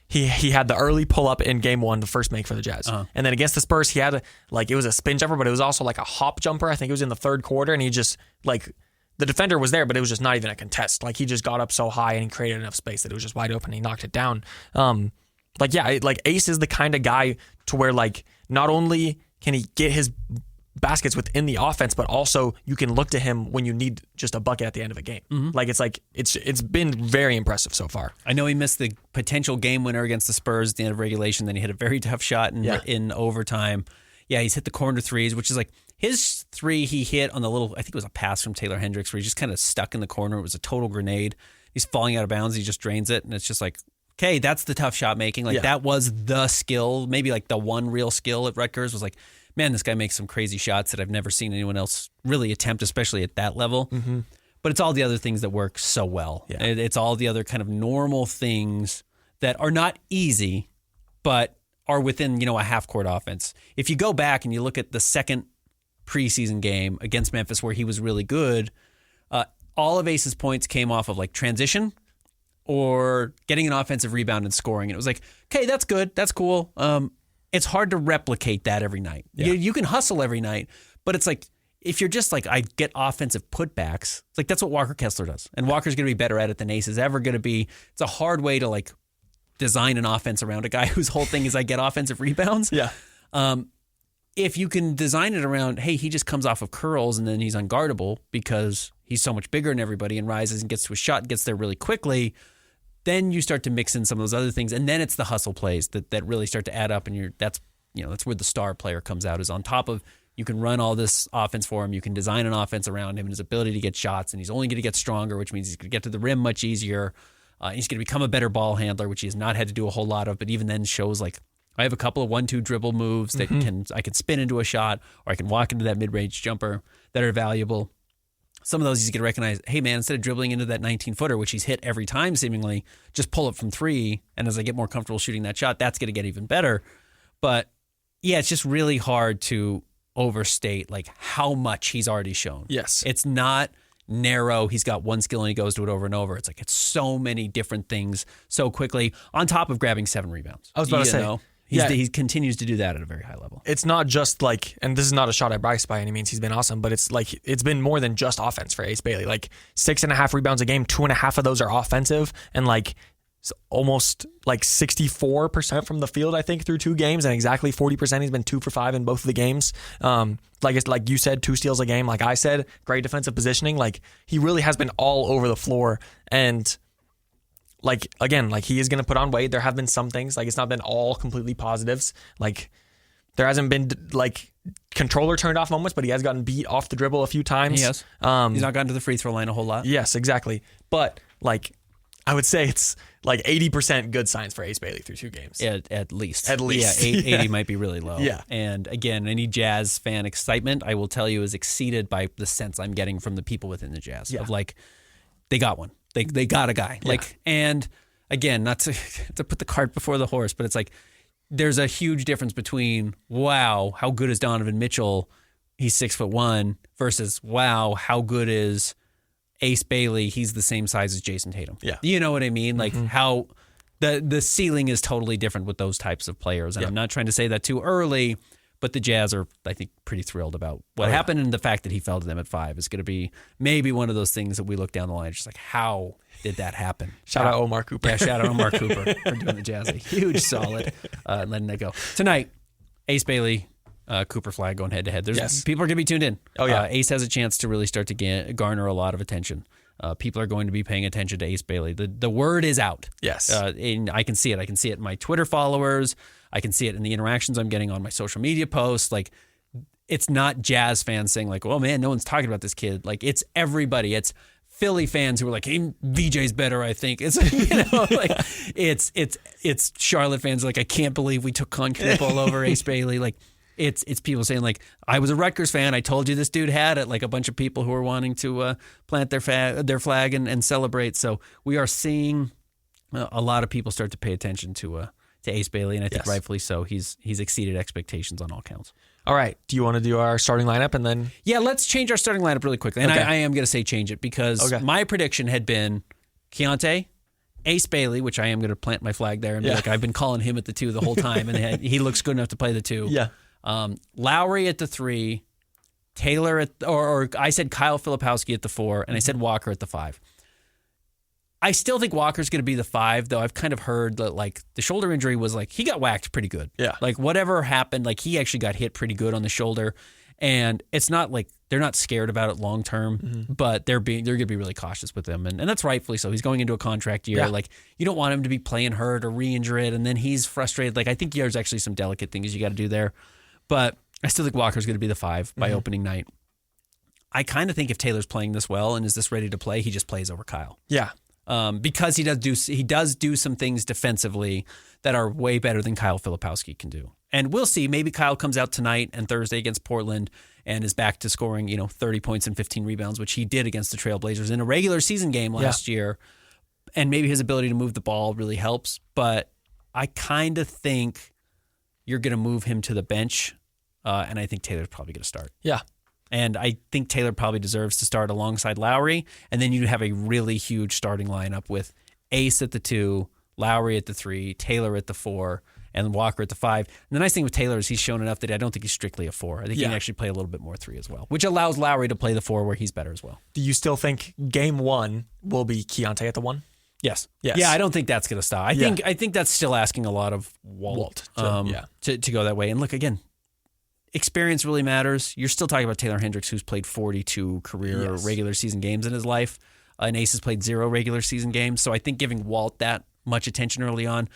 B: he had the early pull up in game one, the first make for the Jazz, and then against the Spurs, he had it was a spin jumper, but it was also like a hop jumper. I think it was in the third quarter, and he just like the defender was there, but it was just not even a contest. Like he just got up so high and he created enough space that it was just wide open. And he knocked it down. Ace is the kind of guy to where like not only can he get his baskets within the offense, but also you can look to him when you need just a bucket at the end of a game. Mm-hmm. It's been very impressive so far.
A: I know he missed the potential game winner against the Spurs at the end of regulation. Then he hit a very tough shot in overtime. Yeah, he's hit the corner threes, which is like his three he hit on the little, I think it was a pass from Taylor Hendricks where he just kind of stuck in the corner. It was a total grenade. He's falling out of bounds. He just drains it, and it's just like, okay, that's the tough shot making. That was the skill, maybe like the one real skill at Rutgers was like, man, this guy makes some crazy shots that I've never seen anyone else really attempt, especially at that level. Mm-hmm. But it's all the other things that work so well. Yeah. It's all the other kind of normal things that are not easy, but are within, a half-court offense. If you go back and you look at the second preseason game against Memphis where he was really good, all of Ace's points came off of like transition or getting an offensive rebound and scoring. And it was like, okay, that's good. That's cool. It's hard to replicate that every night. Yeah. You can hustle every night, but it's like, if you're just like, I get offensive putbacks, it's like, that's what Walker Kessler does. And Walker's going to be better at it than Ace is ever going to be. It's a hard way to like design an offense around a guy whose whole thing is I get offensive rebounds.
B: Yeah.
A: If you can design it around, hey, he just comes off of curls and then he's unguardable because he's so much bigger than everybody and rises and gets to a shot, gets there really quickly, then you start to mix in some of those other things, and then it's the hustle plays that really start to add up, and that's where the star player comes out, is on top of you can run all this offense for him, you can design an offense around him and his ability to get shots, and he's only going to get stronger, which means he's going to get to the rim much easier. He's going to become a better ball handler, which he has not had to do a whole lot of, but even then shows like, I have a couple of 1-2 dribble moves that I can spin into a shot, or I can walk into that mid-range jumper that are valuable. some of those he's going to recognize, hey, man, instead of dribbling into that 19-footer, which he's hit every time seemingly, just pull it from three. And as I get more comfortable shooting that shot, that's going to get even better. But, yeah, it's just really hard to overstate like how much he's already shown.
B: Yes.
A: It's not narrow. He's got one skill and he goes to it over and over. It's like it's so many different things so quickly on top of grabbing 7 rebounds.
B: I was about to say.
A: He continues to do that at a very high level.
B: It's not just like, and this is not a shot at Bryce by any means. He's been awesome, but it's like it's been more than just offense for Ace Bailey. Like 6.5 rebounds a game, 2.5 of those are offensive, and like almost like 64% from the field, I think, through 2 games, and exactly 40%. He's been 2 for 5 in both of the games. Like you said, 2 steals a game. Like I said, great defensive positioning. Like he really has been all over the floor, and like, again, like he is going to put on weight. There have been some things, like it's not been all completely positives. Like there hasn't been like controller turned off moments, but he has gotten beat off the dribble a few times.
A: He has. He's not gotten to the free throw line a whole lot.
B: Yes, exactly. But like I would say it's like 80% good signs for Ace Bailey through 2 games.
A: At least.
B: At least.
A: Yeah, 80 might be really low.
B: Yeah.
A: And again, any Jazz fan excitement, I will tell you, is exceeded by the sense I'm getting from the people within the Jazz of like, they got one. They got a guy. Like, and again, not to put the cart before the horse, but it's like there's a huge difference between, wow, how good is Donovan Mitchell? He's 6'1", versus wow, how good is Ace Bailey? He's the same size as Jason Tatum.
B: Yeah.
A: You know what I mean? Like how the ceiling is totally different with those types of players. And I'm not trying to say that too early, but the Jazz are, I think, pretty thrilled about what happened, and the fact that he fell to them at 5 is going to be maybe one of those things that we look down the line, just like, how did that happen?
B: Shout out Omar Cooper.
A: Yeah, shout out Omar Cooper for doing the Jazz a huge solid, letting that go. Tonight, Ace Bailey, Cooper Flag going head-to-head. People are going to be tuned in.
B: Oh, yeah.
A: Ace has a chance to really start to garner a lot of attention. People are going to be paying attention to Ace Bailey. The word is out.
B: Yes.
A: And I can see it. I can see it in my Twitter followers. I can see it in the interactions I'm getting on my social media posts. Like, it's not Jazz fans saying like, "Oh man, no one's talking about this kid." Like, it's everybody. It's Philly fans who are like, "Hey, VJ's better, I think." It's like it's Charlotte fans like, "I can't believe we took Concrete all over Ace Bailey." Like, it's people saying like, "I was a Rutgers fan. I told you this dude had it." Like a bunch of people who are wanting to plant their flag and celebrate. So we are seeing a lot of people start to pay attention to Ace Bailey, and I think rightfully so. He's exceeded expectations on all counts.
B: All right. Do you want to do our starting lineup and then?
A: Yeah, let's change our starting lineup really quickly. And I am going to say change it because my prediction had been Keontae, Ace Bailey, which I am going to plant my flag there and be like, I've been calling him at the 2 the whole time, and he looks good enough to play the 2.
B: Yeah.
A: Lowry at the 3, Taylor at, or I said Kyle Filipowski at the 4, and I said Walker at the 5. I still think Walker's going to be the 5, though I've kind of heard that like the shoulder injury was like he got whacked pretty good.
B: Yeah.
A: Like whatever happened, like he actually got hit pretty good on the shoulder, and it's not like they're not scared about it long term, but they're going to be really cautious with him, and that's rightfully so. He's going into a contract year. Like you don't want him to be playing hurt or re-injure it, and then he's frustrated. Like I think there's actually some delicate things you got to do there, but I still think Walker's going to be the 5 by opening night. I kind of think if Taylor's playing this well and is this ready to play, he just plays over Kyle.
B: Yeah.
A: Because he does do some things defensively that are way better than Kyle Filipowski can do. And we'll see. Maybe Kyle comes out tonight and Thursday against Portland and is back to scoring, 30 points and 15 rebounds, which he did against the Trailblazers in a regular season game last year. And maybe his ability to move the ball really helps. But I kind of think you're going to move him to the bench, and I think Taylor's probably going to start.
B: Yeah.
A: And I think Taylor probably deserves to start alongside Lowry. And then you have a really huge starting lineup with Ace at the 2, Lowry at the 3, Taylor at the 4, and Walker at the 5. And the nice thing with Taylor is he's shown enough that I don't think he's strictly a 4. I think he can actually play a little bit more 3 as well, which allows Lowry to play the 4 where he's better as well.
B: Do you still think game 1 will be Keontae at the 1?
A: Yes. Yeah, I don't think that's going to stop. I think that's still asking a lot of Walt to go that way. And look, again, experience really matters. You're still talking about Taylor Hendricks, who's played 42 career regular season games in his life. And Ace has played 0 regular season games. So I think giving Walt that much attention early on,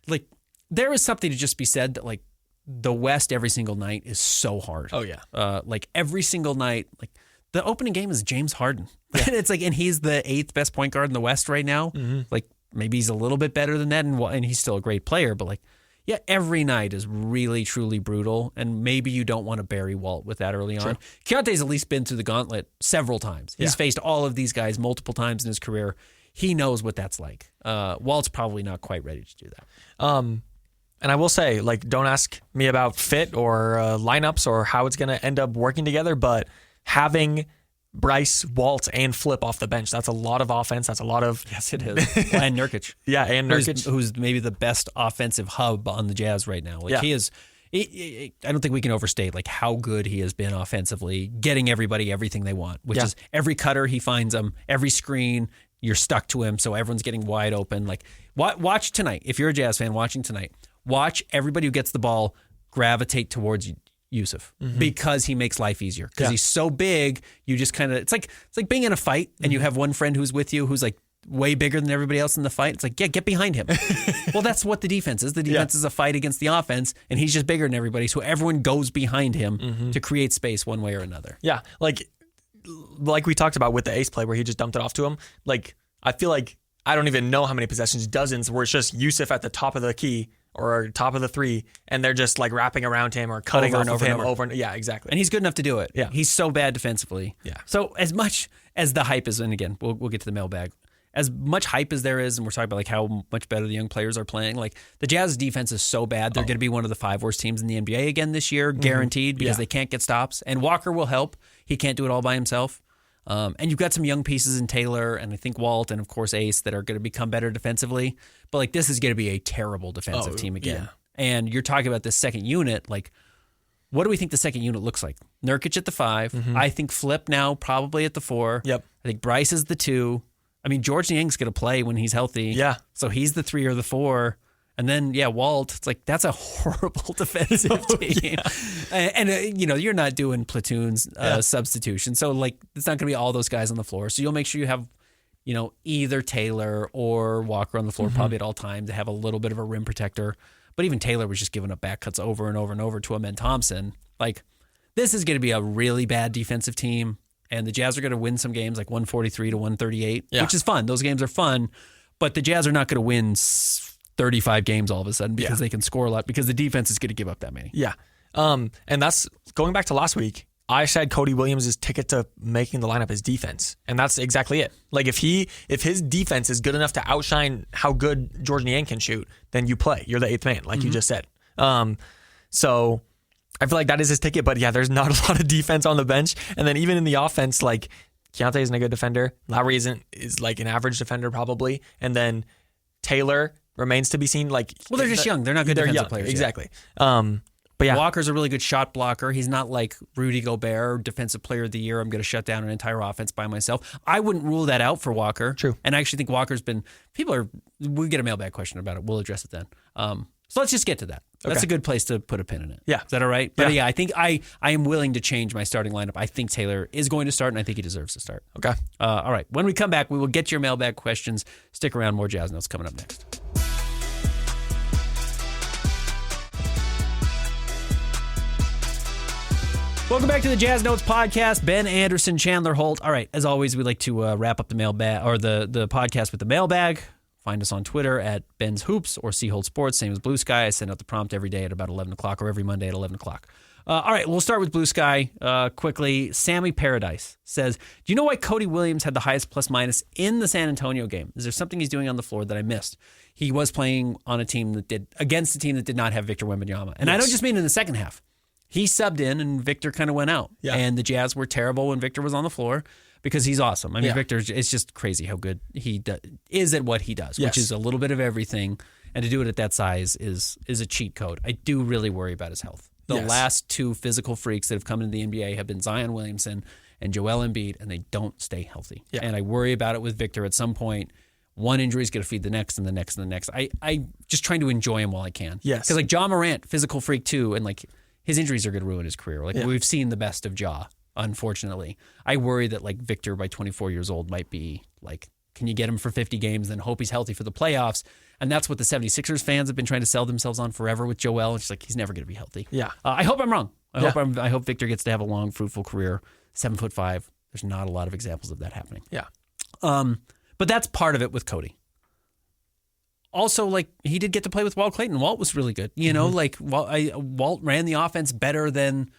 A: like there is something to just be said that like the West every single night is so hard.
B: Oh yeah.
A: Like every single night, like the opening game is James Harden. Yeah. It's like, and he's the 8th best point guard in the West right now. Like maybe he's a little bit better than that, and he's still a great player, but like yeah, every night is really, truly brutal, and maybe you don't want to bury Walt with that early on. Keontae's at least been through the gauntlet several times. He's faced all of these guys multiple times in his career. He knows what that's like. Walt's probably not quite ready to do that.
B: And I will say, like, don't ask me about fit or lineups or how it's going to end up working together, but having Bryce, Walt, and Flip off the bench, that's a lot of offense. That's a lot of...
A: Yes, it is. And Nurkic.
B: Yeah, and Nurkic.
A: Who's maybe the best offensive hub on the Jazz right now. Like, he is... I don't think we can overstate like how good he has been offensively, getting everybody everything they want, which is every cutter he finds them, every screen, you're stuck to him, so everyone's getting wide open. Like, watch tonight. If you're a Jazz fan watching tonight, watch everybody who gets the ball gravitate towards Yusuf because he makes life easier. Because he's so big, you just kind of it's like being in a fight and you have one friend who's with you who's like way bigger than everybody else in the fight. It's like, get behind him. Well, that's what the defense is. The defense is a fight against the offense, and he's just bigger than everybody. So everyone goes behind him to create space one way or another.
B: Yeah, like we talked about with the ace play where he just dumped it off to him. Like, I feel like I don't even know how many possessions, dozens, where it's just Yusuf at the top of the key or top of the three, and they're just like wrapping around him or cutting off of him over. Yeah, exactly.
A: And he's good enough to do it.
B: Yeah.
A: He's so bad defensively.
B: Yeah.
A: So as much as the hype is, and again, we'll get to the mailbag, as much hype as there is, and we're talking about like how much better the young players are playing, like the Jazz defense is so bad, they're going to be one of the 5 worst teams in the NBA again this year, guaranteed, because they can't get stops. And Walker will help. He can't do it all by himself. And you've got some young pieces in Taylor and I think Walt and of course Ace that are going to become better defensively. But like this is going to be a terrible defensive team again. Yeah. And you're talking about this second unit. Like, what do we think the second unit looks like? Nurkic at the 5. I think Flip now probably at the 4.
B: Yep.
A: I think Bryce is the 2. I mean, George Niang's going to play when he's healthy.
B: Yeah.
A: So he's the 3 or the 4. And then, Walt, it's like, that's a horrible defensive team. And you're not doing platoons substitution. So, like, it's not going to be all those guys on the floor. So you'll make sure you have, either Taylor or Walker on the floor probably at all times to have a little bit of a rim protector. But even Taylor was just giving up back cuts over and over and over to Amen Thompson. Like, this is going to be a really bad defensive team. And the Jazz are going to win some games like 143 to 138, which is fun. Those games are fun. But the Jazz are not going to win 35 games all of a sudden because they can score a lot because the defense is going to give up that many.
B: Yeah. And that's going back to last week. I said Cody Williams' ticket to making the lineup is defense. And that's exactly it. Like if his defense is good enough to outshine how good George Niang can shoot, then you play. You're the 8th man, like you just said. So I feel like that is his ticket, but there's not a lot of defense on the bench. And then even in the offense, like Keontae isn't a good defender. Lowry is like an average defender probably. And then Taylor remains to be seen. Like,
A: well, they're just young. They're not good defensive players.
B: Exactly.
A: But Walker's a really good shot blocker. He's not like Rudy Gobert, defensive player of the year. I'm going to shut down an entire offense by myself. I wouldn't rule that out for Walker.
B: True.
A: And I actually think Walker's been, we get a mailbag question about it. We'll address it then. So let's just get to that. That's a good place to put a pin in it.
B: Yeah.
A: Is that all right? But I think I am willing to change my starting lineup. I think Taylor is going to start, and I think he deserves to start.
B: Okay.
A: All right. When we come back, we will get to your mailbag questions. Stick around. More Jazz Notes coming up next. Welcome back to the Jazz Notes podcast. Ben Anderson, Chandler Holt. All right, as always, we like to wrap up the mailbag or the podcast with the mailbag. Find us on Twitter at Ben's Hoops or C Holt Sports, same as Blue Sky. I send out the prompt every day at about 11 o'clock or every Monday at 11 o'clock. All right, we'll start with Blue Sky quickly. Sammy Paradise says, do you know why Cody Williams had the highest plus-minus in the San Antonio game? Is there something he's doing on the floor that I missed? He was playing on against a team that did not have Victor Wembanyama. And I don't just mean in the second half. He subbed in and Victor kind of went out. Yeah. And the Jazz were terrible when Victor was on the floor because he's awesome. I mean, Victor, it's just crazy how good he is at what he does, which is a little bit of everything. And to do it at that size is a cheat code. I do really worry about his health. The last 2 physical freaks that have come into the NBA have been Zion Williamson and Joel Embiid, and they don't stay healthy. Yeah. And I worry about it with Victor at some point. One injury is going to feed the next and the next and the next. I just trying to enjoy him while I can.
B: Yes.
A: Because like Ja Morant, physical freak too, and like his injuries are going to ruin his career. Like we've seen the best of Ja, unfortunately. I worry that like Victor by 24 years old might be like, can you get him for 50 games and hope he's healthy for the playoffs? And that's what the 76ers fans have been trying to sell themselves on forever with Joel. It's like, he's never going to be healthy.
B: Yeah.
A: I hope I'm wrong. I hope Victor gets to have a long, fruitful career. 7'5". There's not a lot of examples of that happening.
B: Yeah.
A: But that's part of it with Cody. also, like, he did get to play with Walt Clayton. Walt was really good. You know, like, Walt ran the offense better than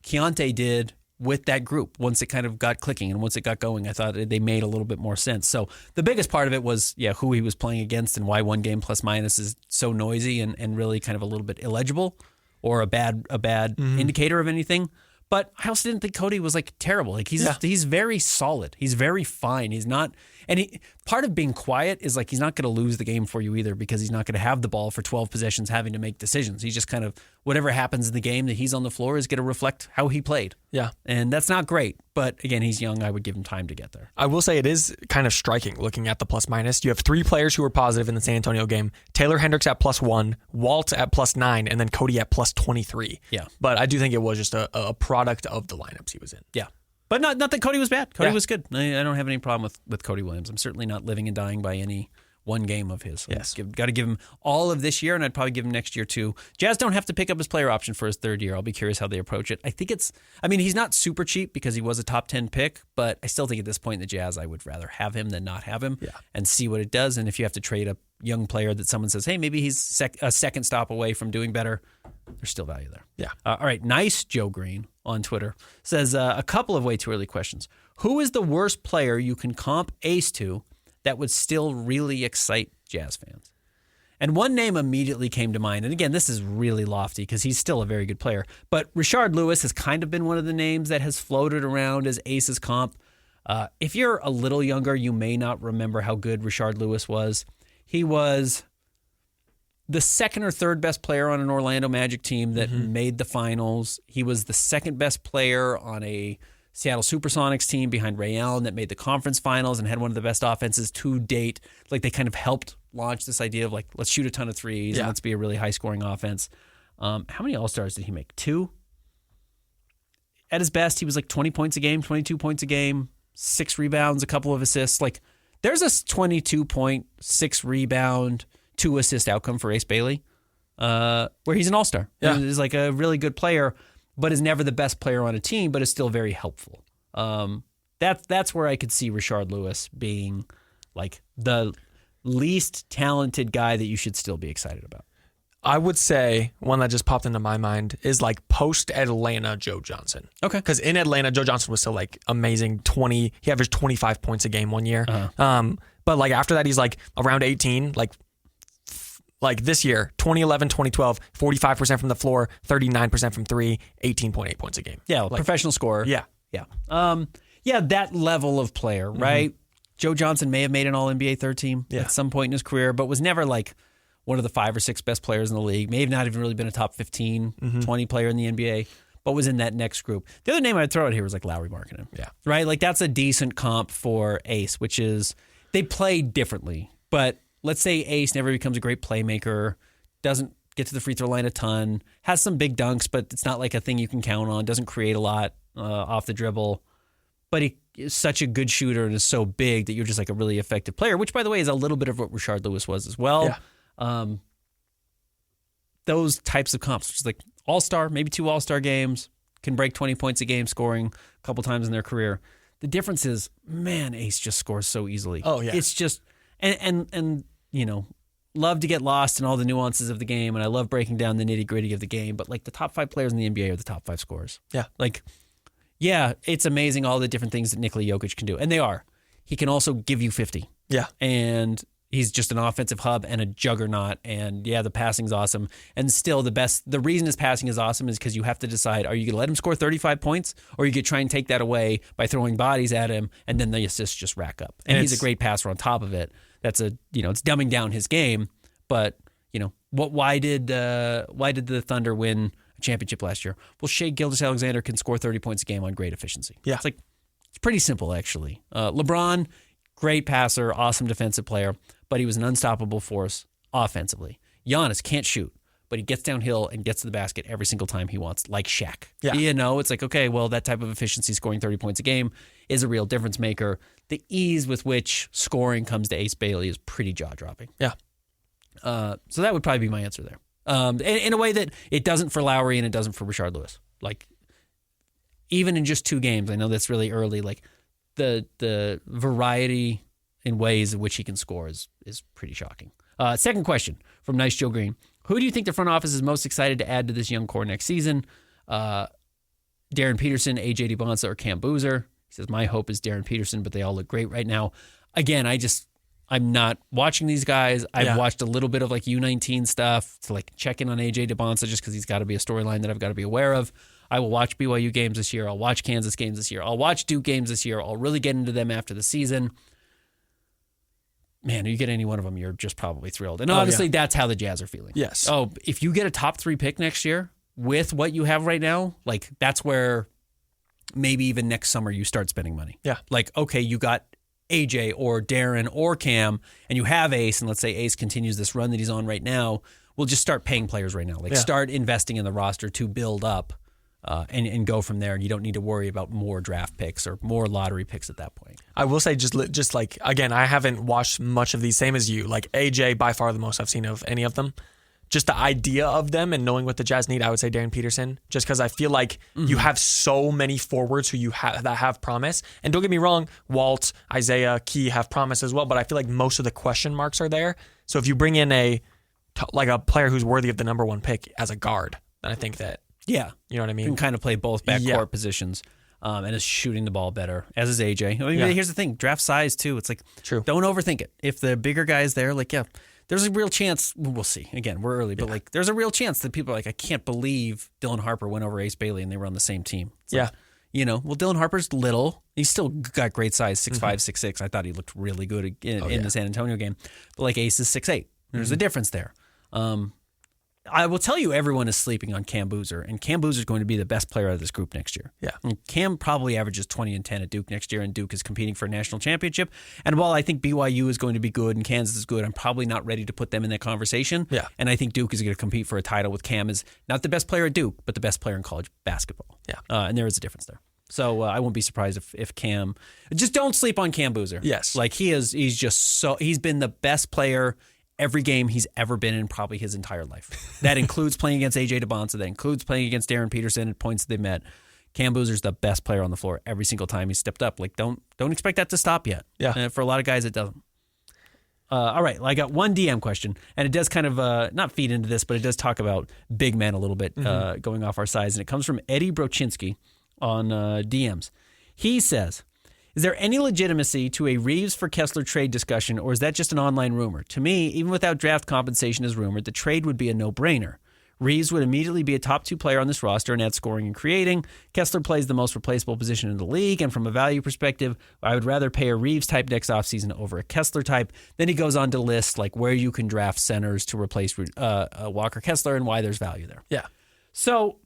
A: Keontae did with that group once it kind of got clicking and once it got going. I thought they made a little bit more sense. So the biggest part of it was, who he was playing against and why one game plus minus is so noisy and really kind of a little bit illegible or a bad indicator of anything. But I also didn't think Cody was like terrible. Like he's very solid. He's very fine. He's not, and part of being quiet is like he's not going to lose the game for you either because he's not going to have the ball for 12 possessions having to make decisions. He's just kind of whatever happens in the game that he's on the floor is going to reflect how he played. Yeah, and that's not great. But again, he's young. I would give him time to get there.
B: I will say it is kind of striking looking at the plus minus. You have 3 players who were positive in the San Antonio game. Taylor Hendricks at +1, Walt at +9, and then Cody at +23.
A: Yeah.
B: But I do think it was just a product of the lineups he was in.
A: Yeah. But not that Cody was bad. Cody was good. I don't have any problem with Cody Williams. I'm certainly not living and dying by any one game of his.
B: Yes.
A: Got to give him all of this year, and I'd probably give him next year too. Jazz don't have to pick up his player option for his third year. I'll be curious how they approach it. I think he's not super cheap because he was a top 10 pick, but I still think at this point in the Jazz, I would rather have him than not have him and see what it does. And if you have to trade a young player that someone says, hey, maybe he's a second stop away from doing better, there's still value there.
B: Yeah.
A: All right. Nice Joe Green on Twitter says a couple of way too early questions. Who is the worst player you can comp Ace to that would still really excite Jazz fans? And one name immediately came to mind. And again, this is really lofty because he's still a very good player. But Rashard Lewis has kind of been one of the names that has floated around as Ace's comp. If you're a little younger, you may not remember how good Rashard Lewis was. He was the second or third best player on an Orlando Magic team that made the finals. He was the second best player on a Seattle Supersonics team behind Ray Allen that made the conference finals and had one of the best offenses to date. Like they kind of helped launch this idea of like, let's shoot a ton of threes and let's be a really high scoring offense. How many All-Stars did he make? 2? At his best, he was like 20 points a game, 22 points a game, 6 rebounds, a couple of assists. Like there's a 22.6 rebound, 2 assist outcome for Ace Bailey, where he's an all-star.
B: Yeah.
A: He's like a really good player, but is never the best player on a team, but is still very helpful. That's where I could see Rashard Lewis being like the least talented guy that you should still be excited about.
B: I would say one that just popped into my mind is like post-Atlanta Joe Johnson.
A: Okay.
B: Because in Atlanta, Joe Johnson was still like amazing. He averaged 25 points a game one year. But like after that, he's like around 18, like this year, 2011, 2012, 45% from the floor, 39% from 3, 18.8 points a game.
A: Yeah, like, professional scorer.
B: Yeah.
A: Yeah, that level of player, right? Joe Johnson may have made an All-NBA third team at some point in his career, but was never like one of the 5 or 6 best players in the league. May have not even really been a top 15, 20 player in the NBA, but was in that next group. The other name I'd throw out here was like Lauri Markkanen.
B: Yeah.
A: Right? Like that's a decent comp for Ace, which is they play differently, but let's say Ace never becomes a great playmaker, doesn't get to the free throw line a ton, has some big dunks, but it's not like a thing you can count on, doesn't create a lot off the dribble, but he is such a good shooter and is so big that you're just like a really effective player, which, by the way, is a little bit of what Rashard Lewis was as well.
B: Yeah.
A: Those types of comps, which is like all-star, maybe 2 all-star games, can break 20 points a game scoring a couple times in their career. The difference is, man, Ace just scores so easily.
B: Oh, yeah.
A: It's just, and you know, love to get lost in all the nuances of the game, and I love breaking down the nitty-gritty of the game, but like the top 5 players in the NBA are the top 5 scorers.
B: Yeah.
A: Like, yeah, it's amazing all the different things that Nikola Jokic can do, and they are. He can also give you 50.
B: Yeah.
A: And he's just an offensive hub and a juggernaut. And yeah, the passing's awesome. And still the reason his passing is awesome is because you have to decide, are you going to let him score 35 points or are you going to try and take that away by throwing bodies at him and then the assists just rack up? And he's a great passer on top of it. That's it's dumbing down his game. But, why did the Thunder win a championship last year? Well, Shai Gilgeous-Alexander can score 30 points a game on great efficiency.
B: Yeah.
A: It's pretty simple, actually. LeBron, great passer, awesome defensive player, but he was an unstoppable force offensively. Giannis can't shoot, but he gets downhill and gets to the basket every single time he wants, like Shaq.
B: Yeah.
A: It's like, okay, well, that type of efficiency, scoring 30 points a game, is a real difference maker. The ease with which scoring comes to Ace Bailey is pretty jaw-dropping.
B: Yeah.
A: So that would probably be my answer there. In a way that it doesn't for Lowry and it doesn't for Rashard Lewis. Like, even in just 2 games, I know that's really early, like, the variety in ways in which he can score is pretty shocking. Second question from Nice Joe Green. Who do you think the front office is most excited to add to this young core next season? Darren Peterson, AJ DeBonsa, or Cam Boozer? He says, my hope is Darren Peterson, but they all look great right now. Again, I'm not watching these guys. I've watched a little bit of like U19 stuff to like check in on AJ DeBonsa just because he's got to be a storyline that I've got to be aware of. I will watch BYU games this year. I'll watch Kansas games this year. I'll watch Duke games this year. I'll really get into them after the season. Man, you get any one of them, you're just probably thrilled. And honestly, that's how the Jazz are feeling.
B: Yes.
A: Oh, if you get a top 3 pick next year with what you have right now, like that's where maybe even next summer you start spending money.
B: Yeah.
A: Like, okay, you got AJ or Darren or Cam, and you have Ace, and let's say Ace continues this run that he's on right now, we'll just start paying players right now. Like start investing in the roster to build up and go from there. And you don't need to worry about more draft picks or more lottery picks at that point.
B: I will say just like, again, I haven't watched much of these, same as you. Like AJ, by far the most I've seen of any of them. Just the idea of them and knowing what the Jazz need, I would say Darren Peterson, just because I feel like you have so many forwards who that have promise. And don't get me wrong, Walt, Isaiah, Key have promise as well, but I feel like most of the question marks are there. So if you bring in a player who's worthy of the number 1 pick as a guard, then I think that, you know what I mean?
A: Can kind of play both backcourt positions and is shooting the ball better, as is AJ. I mean, here's the thing, draft size too. It's like, don't overthink it. If the bigger guy is there, like, there's a real chance, we'll see. Again, we're early, but like there's a real chance that people are like, I can't believe Dylan Harper went over Ace Bailey and they were on the same team. It's like, well, Dylan Harper's little. He's still got great size, 6'5", 6'6". I thought he looked really good in the San Antonio game. But like Ace is 6'8". There's a difference there. I will tell you, everyone is sleeping on Cam Boozer, and Cam Boozer is going to be the best player out of this group next year.
B: Yeah.
A: And Cam probably averages 20 and 10 at Duke next year, and Duke is competing for a national championship. And while I think BYU is going to be good and Kansas is good, I'm probably not ready to put them in that conversation.
B: Yeah.
A: And I think Duke is going to compete for a title with Cam as not the best player at Duke, but the best player in college basketball.
B: Yeah.
A: And there is a difference there. So I won't be surprised if Cam, just don't sleep on Cam Boozer.
B: Yes.
A: Like he's been the best player every game he's ever been in probably his entire life. That includes playing against AJ DeBonsa. That includes playing against Darren Peterson at points they've met. Cam Boozer's the best player on the floor every single time he's stepped up. Like don't expect that to stop yet.
B: Yeah.
A: For a lot of guys, it doesn't. All right. Well, I got one DM question, and it does kind of not feed into this, but it does talk about big men a little bit, going off our size, and it comes from Eddie Brochinski on DMs. He says, is there any legitimacy to a Reeves for Kessler trade discussion, or is that just an online rumor? To me, even without draft compensation as rumored, the trade would be a no-brainer. Reeves would immediately be a top 2 player on this roster and add scoring and creating. Kessler plays the most replaceable position in the league, and from a value perspective, I would rather pay a Reeves type next offseason over a Kessler type. Then he goes on to list like where you can draft centers to replace Walker Kessler and why there's value there.
B: Yeah.
A: So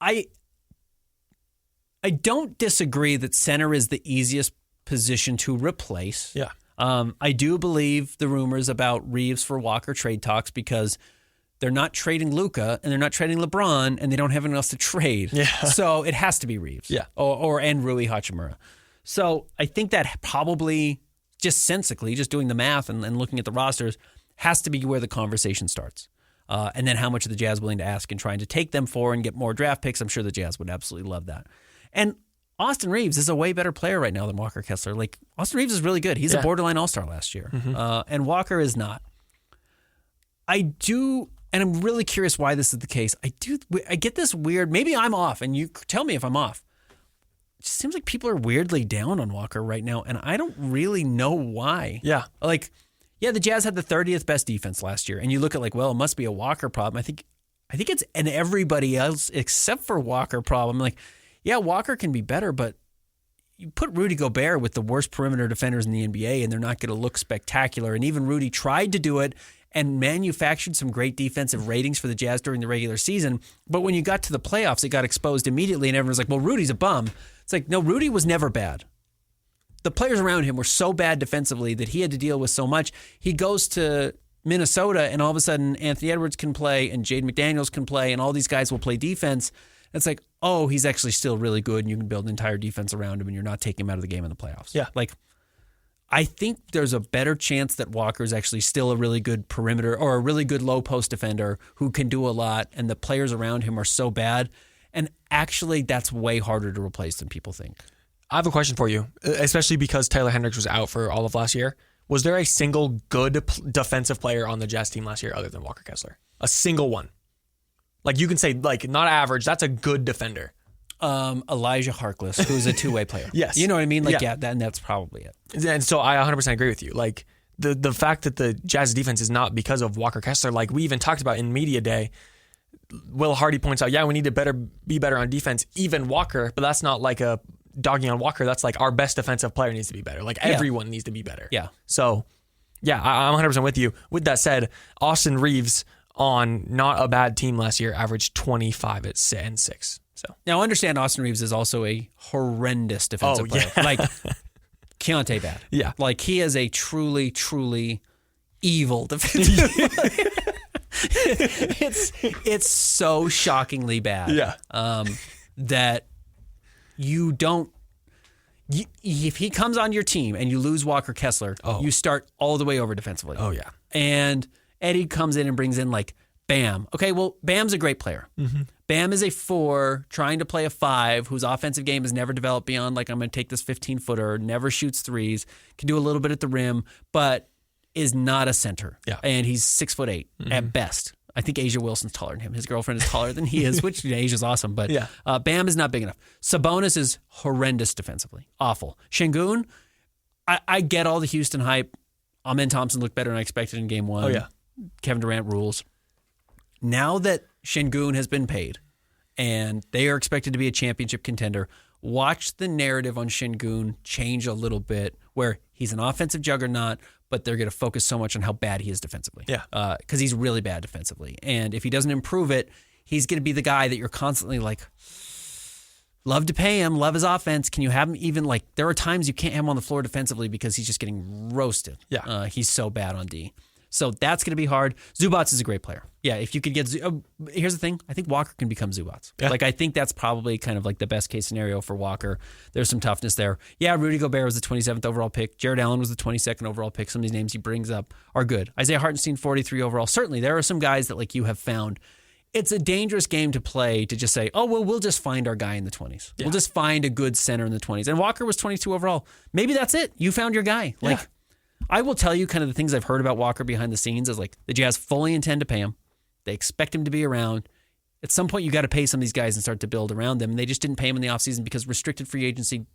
A: I don't disagree that center is the easiest position to replace.
B: Yeah.
A: I do believe the rumors about Reeves for Walker trade talks because they're not trading Luka and they're not trading LeBron and they don't have anyone else to trade.
B: Yeah.
A: So it has to be Reeves.
B: Yeah.
A: And Rui Hachimura. So I think that probably just sensically, just doing the math and looking at the rosters, has to be where the conversation starts. And then how much are the Jazz willing to ask and trying to take them for and get more draft picks? I'm sure the Jazz would absolutely love that. And Austin Reeves is a way better player right now than Walker Kessler. Like, Austin Reeves is really good. He's a borderline all-star last year. And Walker is not. I do, and I'm really curious why this is the case. I get this weird, maybe I'm off, and you tell me if I'm off. It just seems like people are weirdly down on Walker right now, and I don't really know why.
B: Yeah.
A: Like, the Jazz had the 30th best defense last year, and you look at like, well, it must be a Walker problem. I think it's an everybody else except for Walker problem. Like, yeah, Walker can be better, but you put Rudy Gobert with the worst perimeter defenders in the NBA, and they're not going to look spectacular. And even Rudy tried to do it and manufactured some great defensive ratings for the Jazz during the regular season. But when you got to the playoffs, it got exposed immediately, and everyone's like, well, Rudy's a bum. It's like, no, Rudy was never bad. The players around him were so bad defensively that he had to deal with so much. He goes to Minnesota, and all of a sudden, Anthony Edwards can play, and Jaden McDaniels can play, and all these guys will play defense. It's like, oh, he's actually still really good, and you can build an entire defense around him, and you're not taking him out of the game in the playoffs.
B: Yeah.
A: Like, I think there's a better chance that Walker's actually still a really good perimeter or a really good low post defender who can do a lot, and the players around him are so bad. And actually, that's way harder to replace than people think.
B: I have a question for you, especially because Taylor Hendricks was out for all of last year. Was there a single good defensive player on the Jazz team last year other than Walker Kessler? A single one. Like you can say, like not average. That's a good defender.
A: Elijah Harkless, who's a two-way player.
B: Yes.
A: You know what I mean? Like, that's probably it.
B: And so I 100% agree with you. Like the fact that the Jazz defense is not because of Walker Kessler, like we even talked about in media day, Will Hardy points out, we need to be better on defense, even Walker, but that's not like a dogging on Walker. That's like our best defensive player needs to be better. Like everyone needs to be better.
A: Yeah.
B: So I'm 100% with you. With that said, Austin Reeves on not a bad team last year averaged 25 and 6. So
A: now understand Austin Reeves is also a horrendous defensive player. Like Keontae bad.
B: Yeah.
A: Like he is a truly, truly evil defensive player. It's so shockingly bad.
B: Yeah.
A: That you don't. If he comes on your team and you lose Walker Kessler, you start all the way over defensively.
B: Oh yeah.
A: And Eddie comes in and brings in like Bam. Okay, well Bam's a great player. Mm-hmm. Bam is a 4 trying to play a 5 whose offensive game has never developed beyond like I'm going to take this 15-footer, never shoots threes, can do a little bit at the rim, but is not a center.
B: Yeah.
A: And he's 6'8" at best. I think Asia Wilson's taller than him. His girlfriend is taller than he is, which Asia's awesome, but Bam is not big enough. Sabonis is horrendous defensively. Awful. Şengün, I get all the Houston hype. Amen Thompson looked better than I expected in game 1.
B: Oh, yeah.
A: Kevin Durant rules. Now that Şengün has been paid and they are expected to be a championship contender, watch the narrative on Şengün change a little bit where he's an offensive juggernaut, but they're going to focus so much on how bad he is defensively.
B: Yeah.
A: Because he's really bad defensively. And if he doesn't improve it, he's going to be the guy that you're constantly like, love to pay him, love his offense. Can you have him even like, there are times you can't have him on the floor defensively because he's just getting roasted.
B: Yeah.
A: He's so bad on D. So that's going to be hard. Zubats is a great player. Yeah, if you could get... here's the thing. I think Walker can become Zubats.
B: Yeah.
A: Like, I think that's probably kind of like the best case scenario for Walker. There's some toughness there. Yeah, Rudy Gobert was the 27th overall pick. Jared Allen was the 22nd overall pick. Some of these names he brings up are good. Isaiah Hartenstein, 43 overall. Certainly, there are some guys that like you have found. It's a dangerous game to play to just say, oh, well, we'll just find our guy in the 20s. Yeah. We'll just find a good center in the 20s. And Walker was 22 overall. Maybe that's it. You found your guy. Like. Yeah. I will tell you kind of the things I've heard about Walker behind the scenes is like the Jazz fully intend to pay him. They expect him to be around. At some point, you got to pay some of these guys and start to build around them. And they just didn't pay him in the offseason because restricted free agency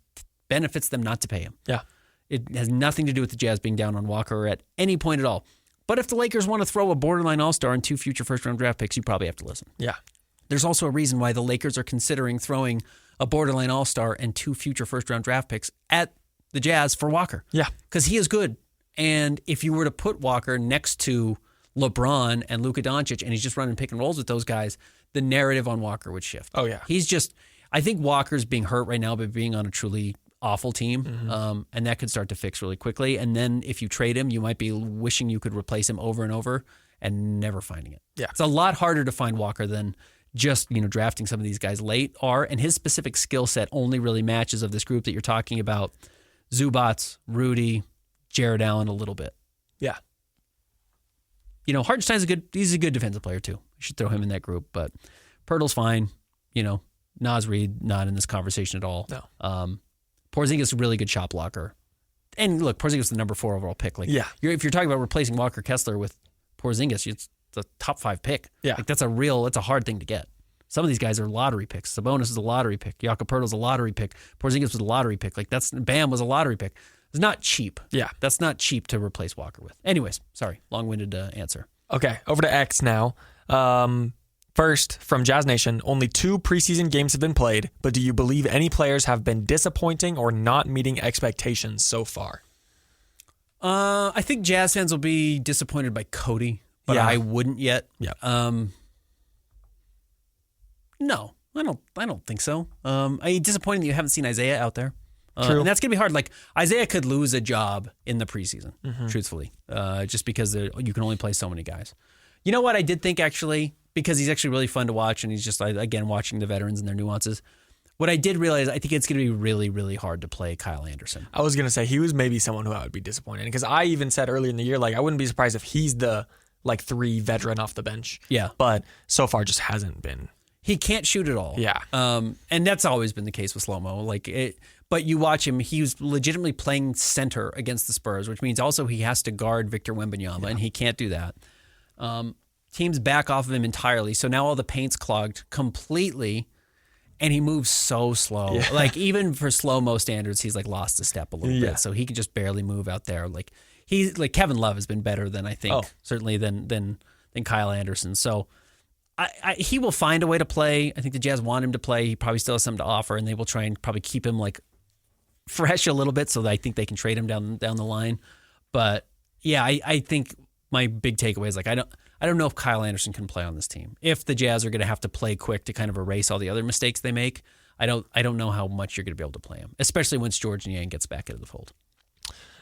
A: benefits them not to pay him.
B: Yeah.
A: It has nothing to do with the Jazz being down on Walker at any point at all. But if the Lakers want to throw a borderline all-star and 2 future first-round draft picks, you probably have to listen.
B: Yeah.
A: There's also a reason why the Lakers are considering throwing a borderline all-star and 2 future first-round draft picks at the Jazz for Walker.
B: Yeah.
A: Because he is good. And if you were to put Walker next to LeBron and Luka Doncic and he's just running pick and rolls with those guys, the narrative on Walker would shift.
B: Oh, yeah.
A: I think Walker's being hurt right now by being on a truly awful team. Mm-hmm. And that could start to fix really quickly. And then if you trade him, you might be wishing you could replace him over and over and never finding it.
B: Yeah.
A: It's a lot harder to find Walker than just, drafting some of these guys late and his specific skill set only really matches of this group that you're talking about. Zubats, Rudy, Jared Allen a little bit.
B: Yeah.
A: Hartenstein's he's a good defensive player too. You should throw him in that group, but Pirtle's fine. Naz Reid, not in this conversation at all.
B: No.
A: Porzingis is a really good shot blocker. And look, Porzingis is the number 4 overall pick. Like, if you're talking about replacing Walker Kessler with Porzingis, it's the top 5 pick.
B: Yeah.
A: Like that's a hard thing to get. Some of these guys are lottery picks. Sabonis is a lottery pick. Jakob Poeltl's a lottery pick. Porzingis was a lottery pick. Like Bam was a lottery pick. It's not cheap.
B: Yeah.
A: That's not cheap to replace Walker with. Anyways, sorry, long-winded answer.
B: Okay, over to X now. First, from Jazz Nation, only 2 preseason games have been played, but do you believe any players have been disappointing or not meeting expectations so far?
A: I think Jazz fans will be disappointed by Cody, but I wouldn't yet.
B: Yeah.
A: No, I don't think so. Disappointing that you haven't seen Isaiah out there.
B: True.
A: And that's going to be hard. Like, Isaiah could lose a job in the preseason, truthfully, just because you can only play so many guys. You know what I did think, actually, because he's actually really fun to watch, and he's just, again, watching the veterans and their nuances. What I did realize, I think it's going to be really, really hard to play Kyle Anderson.
B: I was going to say, he was maybe someone who I would be disappointed in, because I even said earlier in the year, like, I wouldn't be surprised if he's the, 3 veteran off the bench.
A: Yeah.
B: But so far just hasn't been.
A: He can't shoot at all.
B: Yeah.
A: And that's always been the case with Slow-Mo. But you watch him, he's legitimately playing center against the Spurs, which means also he has to guard Victor Wembanyama, and he can't do that. Teams back off of him entirely, so now all the paint's clogged completely, and he moves so slow. Yeah. Even for Slow-Mo standards, he's lost a step a little bit, so he can just barely move out there. Kevin Love has been better than I think, certainly than Kyle Anderson. So he will find a way to play. I think the Jazz want him to play. He probably still has something to offer, and they will try and probably keep him fresh a little bit so that I think they can trade him down the line. But yeah, I think my big takeaway is I don't know if Kyle Anderson can play on this team. If the Jazz are going to have to play quick to kind of erase all the other mistakes they make, I don't know how much you're going to be able to play him, especially once George Niang gets back into the fold.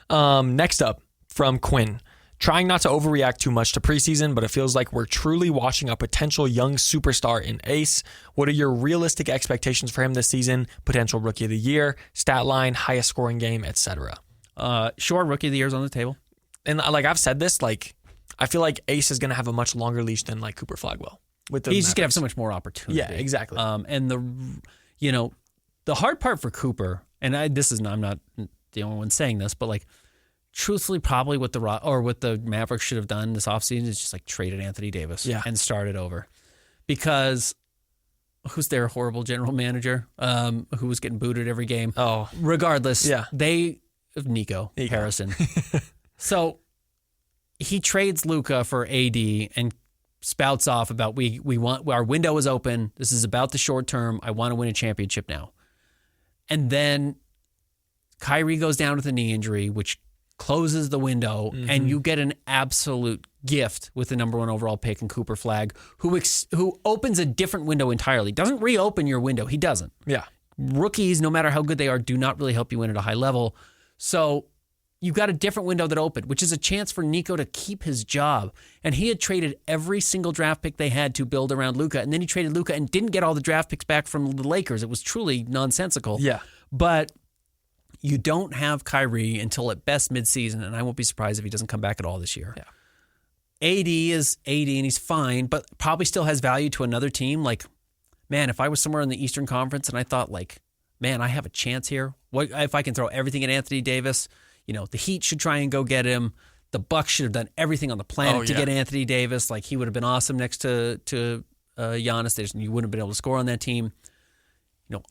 B: Next up from Quinn. Trying not to overreact too much to preseason, but it feels like we're truly watching a potential young superstar in Ace. What are your realistic expectations for him this season? Potential Rookie of the Year, stat line, highest scoring game, etc.
A: Sure, Rookie of the Year is on the table.
B: And I've said this, I feel like Ace is going to have a much longer leash than Cooper Flagwell.
A: He's just going to have so much more opportunity.
B: Yeah, exactly.
A: And the hard part for Cooper, and I'm not the only one saying this, but truthfully, probably what the Mavericks should have done this offseason is just traded Anthony Davis and started over. Because who's their horrible general manager who was getting booted every game?
B: Oh.
A: Regardless, Nico Harrison. So he trades Luka for AD and spouts off about we want our window is open. This is about the short term. I want to win a championship now. And then Kyrie goes down with a knee injury, which closes the window, and you get an absolute gift with the number 1 overall pick in Cooper Flagg, who opens a different window entirely. Doesn't reopen your window. He doesn't.
B: Yeah.
A: Rookies, no matter how good they are, do not really help you win at a high level. So you've got a different window that opened, which is a chance for Nico to keep his job. And he had traded every single draft pick they had to build around Luka, and then he traded Luka and didn't get all the draft picks back from the Lakers. It was truly nonsensical.
B: Yeah.
A: But you don't have Kyrie until at best midseason, and I won't be surprised if he doesn't come back at all this year.
B: Yeah.
A: AD is AD, and he's fine, but probably still has value to another team. Man, if I was somewhere in the Eastern Conference and I thought, man, I have a chance here. What if I can throw everything at Anthony Davis? The Heat should try and go get him. The Bucks should have done everything on the planet to get Anthony Davis. He would have been awesome next to Giannis. You wouldn't have been able to score on that team.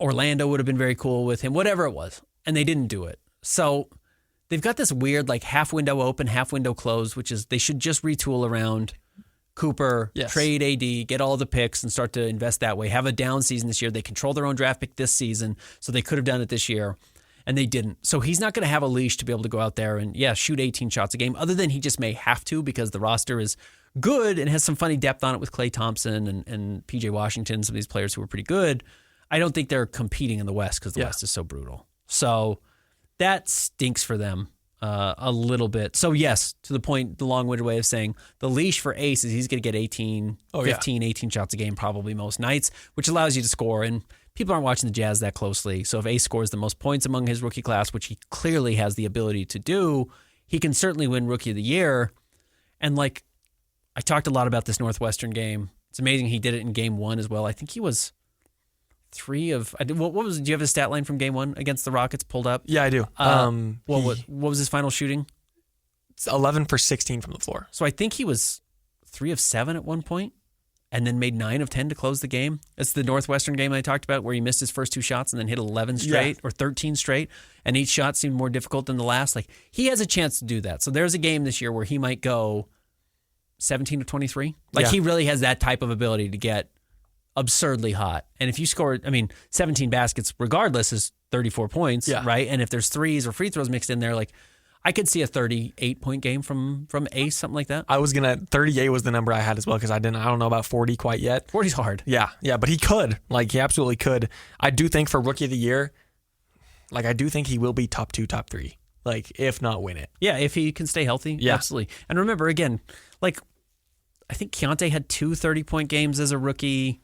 A: Orlando would have been very cool with him, whatever it was. And they didn't do it. So they've got this weird half window open, half window closed, which is they should just retool around Cooper, trade AD, get all the picks and start to invest that way. Have a down season this year. They control their own draft pick this season, so they could have done it this year, and they didn't. So he's not going to have a leash to be able to go out there and, shoot 18 shots a game, other than he just may have to because the roster is good and has some funny depth on it with Klay Thompson and PJ Washington, some of these players who are pretty good. I don't think they're competing in the West because the West is so brutal. So that stinks for them a little bit. So yes, to the point, the long-winded way of saying the leash for Ace is he's going to get 18 shots a game probably most nights, which allows you to score. And people aren't watching the Jazz that closely. So if Ace scores the most points among his rookie class, which he clearly has the ability to do, he can certainly win Rookie of the Year. And I talked a lot about this Northwestern game. It's amazing he did it in game 1 as well. I think he was 3 of what was? Do you have his stat line from game 1 against the Rockets pulled up?
B: Yeah, I do.
A: What was his final shooting?
B: It's 11 for 16 from the floor.
A: So I think he was 3 of 7 at one point, and then made 9 of 10 to close the game. It's the Northwestern game I talked about where he missed his first 2 shots and then hit 11 straight or 13 straight, and each shot seemed more difficult than the last. He has a chance to do that. So there's a game this year where he might go 17 of 23. He really has that type of ability to get absurdly hot. And if you score, 17 baskets regardless is 34 points, right? And if there's threes or free throws mixed in there, I could see a 38-point game from Ace, something like that.
B: 38 was the number I had as well because I don't know about 40 quite yet.
A: 40's hard.
B: Yeah, but he could. He absolutely could. I do think for Rookie of the Year, I do think he will be top 2, top 3. If not win it.
A: Yeah, if he can stay healthy, absolutely. And remember, again, I think Keontae had 2 30-point games as a rookie.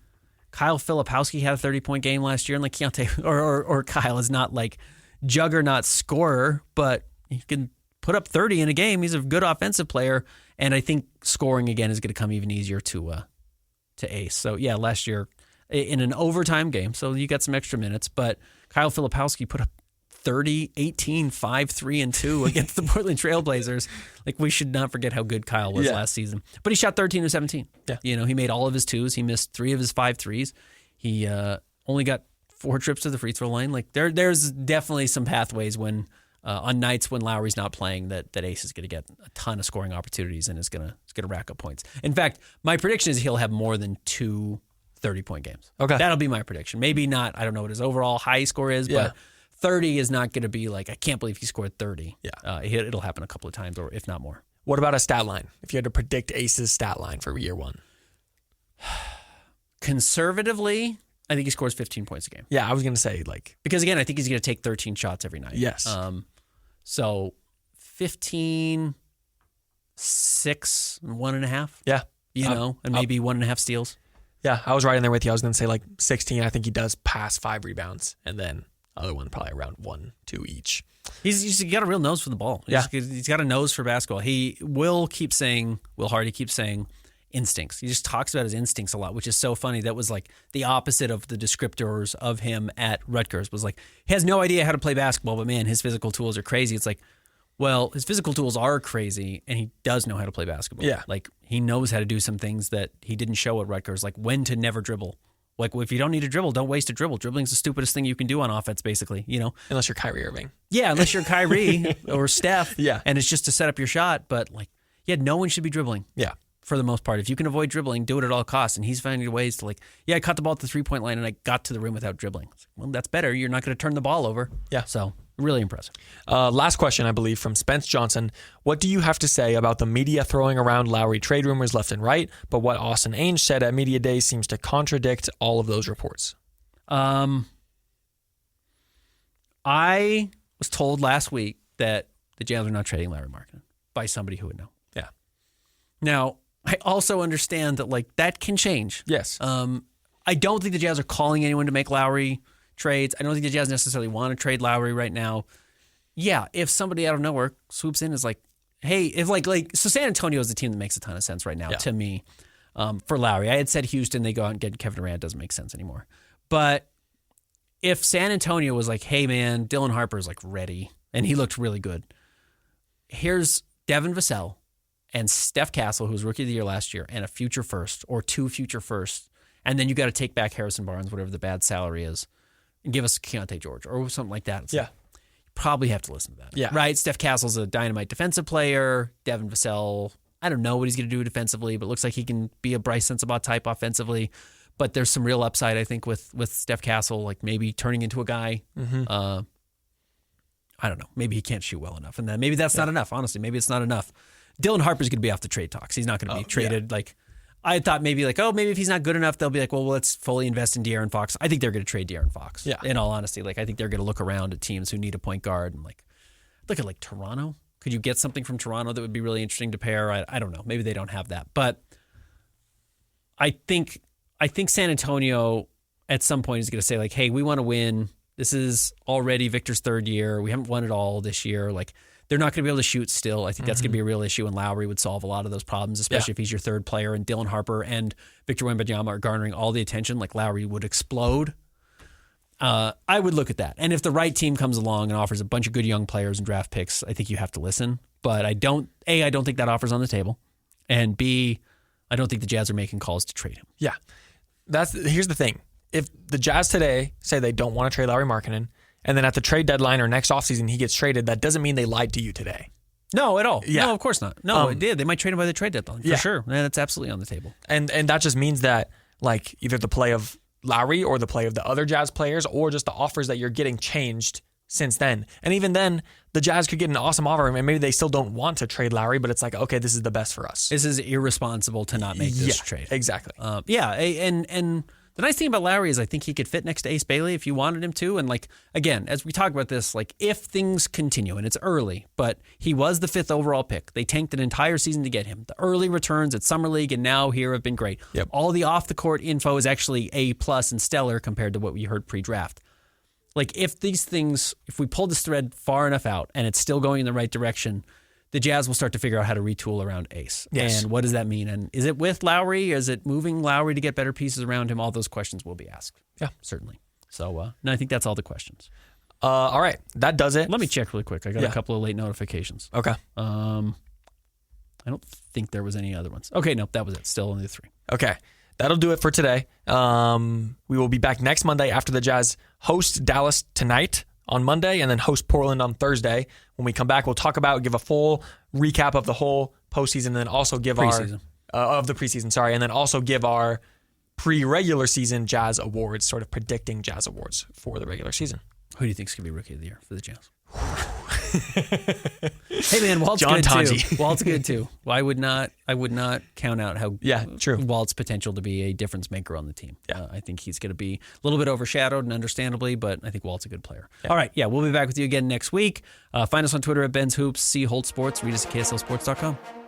A: Kyle Filipowski had a 30-point game last year, and Keontae or Kyle is not juggernaut scorer, but he can put up 30 in a game. He's a good offensive player, and I think scoring again is going to come even easier to Ace. So yeah, last year in an overtime game, so you got some extra minutes. But Kyle Filipowski put up 30, 18, 5, 3, and 2 against the Portland Trailblazers. Like, we should not forget how good Kyle was last season. But he shot 13 of 17. Yeah. You know, he made all of his twos. He missed 3 of his 5 threes. He only got 4 trips to the free throw line. Like, there's definitely some pathways when on nights when Lowry's not playing that Ace is going to get a ton of scoring opportunities and is going to rack up points. In fact, my prediction is he'll have more than 2 30-point games. Okay. That'll be my prediction. Maybe not, I don't know what his overall high score is, but 30 is not going to be like, I can't believe he scored 30. Yeah. It'll happen a couple of times, or if not more.
B: What about a stat line? If you had to predict Ace's stat line for year 1.
A: Conservatively, I think he scores 15 points a game.
B: Yeah, I was going to say
A: because again, I think he's going to take 13 shots every night.
B: Yes.
A: So 15, 6, 1.5.
B: Yeah.
A: You know, and maybe 1.5 steals.
B: Yeah, I was right in there with you. I was going to say 16. I think he does pass 5 rebounds, and then other one probably around 1, 2 each.
A: He's got a real nose for the ball. He's got a nose for basketball. Will Hardy keeps saying instincts. He just talks about his instincts a lot, which is so funny. That was like the opposite of the descriptors of him at Rutgers. Was like, he has no idea how to play basketball, but man, his physical tools are crazy. It's like, well, his physical tools are crazy, and he does know how to play basketball. Yeah. Like, he knows how to do some things that he didn't show at Rutgers, like when to never dribble. Like, if you don't need to dribble, don't waste a dribble. Dribbling's the stupidest thing you can do on offense, basically, you know?
B: Unless you're Kyrie Irving.
A: Yeah, unless you're Kyrie or Steph.
B: Yeah.
A: And it's just to set up your shot. But, no one should be dribbling.
B: Yeah.
A: For the most part. If you can avoid dribbling, do it at all costs. And he's finding ways to, I caught the ball at the three-point line and I got to the rim without dribbling. Well, that's better. You're not going to turn the ball over. Yeah. So, really impressive.
B: Last question, I believe, from Spence Johnson. What do you have to say about the media throwing around Lowry trade rumors left and right, but what Austin Ainge said at Media Day seems to contradict all of those reports?
A: I was told last week that the Jazz are not trading Lauri Markkanen by somebody who would know.
B: Yeah.
A: Now, I also understand that that can change.
B: Yes.
A: I don't think the Jazz are calling anyone to make Lowry trades. I don't think the Jazz necessarily want to trade Lowry right now. Yeah, if somebody out of nowhere swoops in is like, hey, if so San Antonio is the team that makes a ton of sense right now to me for Lowry. I had said Houston, they go out and get Kevin Durant, doesn't make sense anymore. But if San Antonio was like, hey man, Dylan Harper's ready, and he looked really good. Here's Devin Vassell and Steph Castle, who was Rookie of the Year last year, and a future first or 2 future firsts. And then you got to take back Harrison Barnes, whatever the bad salary is, and give us Keontae George or something like that. You probably have to listen to that.
B: Yeah.
A: Right? Steph Castle's a dynamite defensive player. Devin Vassell, I don't know what he's going to do defensively, but it looks like he can be a Bryce Sensabaugh type offensively. But there's some real upside, I think, with Steph Castle, maybe turning into a guy. Mm-hmm. I don't know. Maybe he can't shoot well enough. And then maybe that's not enough. Honestly, maybe it's not enough. Dylan Harper's going to be off the trade talks. He's not going to be traded. Yeah. I thought maybe maybe if he's not good enough, they'll be well, let's fully invest in De'Aaron Fox. I think they're going to trade De'Aaron Fox. Yeah. In all honesty, I think they're going to look around at teams who need a point guard and look at Toronto. Could you get something from Toronto that would be really interesting to pair? I don't know. Maybe they don't have that, but I think San Antonio at some point is going to say hey, we want to win. This is already Victor's 3rd year. We haven't won it all this year. They're not going to be able to shoot still. I think that's going to be a real issue, and Lowry would solve a lot of those problems, especially if he's your 3rd player, and Dylan Harper and Victor Wembanyama are garnering all the attention. Lowry would explode. I would look at that. And if the right team comes along and offers a bunch of good young players and draft picks, I think you have to listen. But I don't think that offer's on the table. And B, I don't think the Jazz are making calls to trade him.
B: Yeah. Here's the thing. If the Jazz today say they don't want to trade Lauri Markkanen, and then at the trade deadline or next offseason he gets traded, that doesn't mean they lied to you today.
A: No, at all. Yeah. No, of course not. No, it did. They might trade him by the trade deadline. For sure. And that's absolutely on the table.
B: And that just means that either the play of Lowry or the play of the other Jazz players or just the offers that you're getting changed since then. And even then, the Jazz could get an awesome offer, and maybe they still don't want to trade Lowry, but it's okay, this is the best for us.
A: This is irresponsible to not make this trade.
B: Exactly.
A: And the nice thing about Lowry is I think he could fit next to Ace Bailey if you wanted him to. And again, as we talk about this, if things continue, and it's early, but he was the 5th overall pick. They tanked an entire season to get him. The early returns at Summer League and now here have been great. Yep. All the off-the-court info is actually A+ and stellar compared to what we heard pre-draft. If we pull this thread far enough out and it's still going in the right direction, the Jazz will start to figure out how to retool around Ace.
B: Yes.
A: And what does that mean? And is it with Lowry? Is it moving Lowry to get better pieces around him? All those questions will be asked.
B: Yeah.
A: Certainly. So, no, I think that's all the questions.
B: All right. That does it.
A: Let me check really quick. I got
B: Yeah.
A: a couple of late notifications.
B: Okay.
A: I don't think there was any other ones. Okay, nope, that was it. Still only 3.
B: Okay. That'll do it for today. We will be back next Monday after the Jazz host Dallas tonight on Monday and then host Portland on Thursday. When we come back, we'll talk about, give a full recap of the whole postseason and then also give
A: Preseason.
B: of the preseason, and then also give our pre-regular season Jazz awards, sort of predicting Jazz awards for the regular season.
A: Who do you think is going to be Rookie of the Year for the Jazz? Hey man, Walt's
B: John
A: good
B: Tonji.
A: too. Walt's good too. I would not count out how
B: true.
A: Walt's potential to be a difference maker on the team.
B: Yeah.
A: I think he's going to be a little bit overshadowed, and understandably, but I think Walt's a good player. Yeah. All right, we'll be back with you again next week. Find us on Twitter at Ben's Hoops, see Holt Sports, read us at KSLSports.com.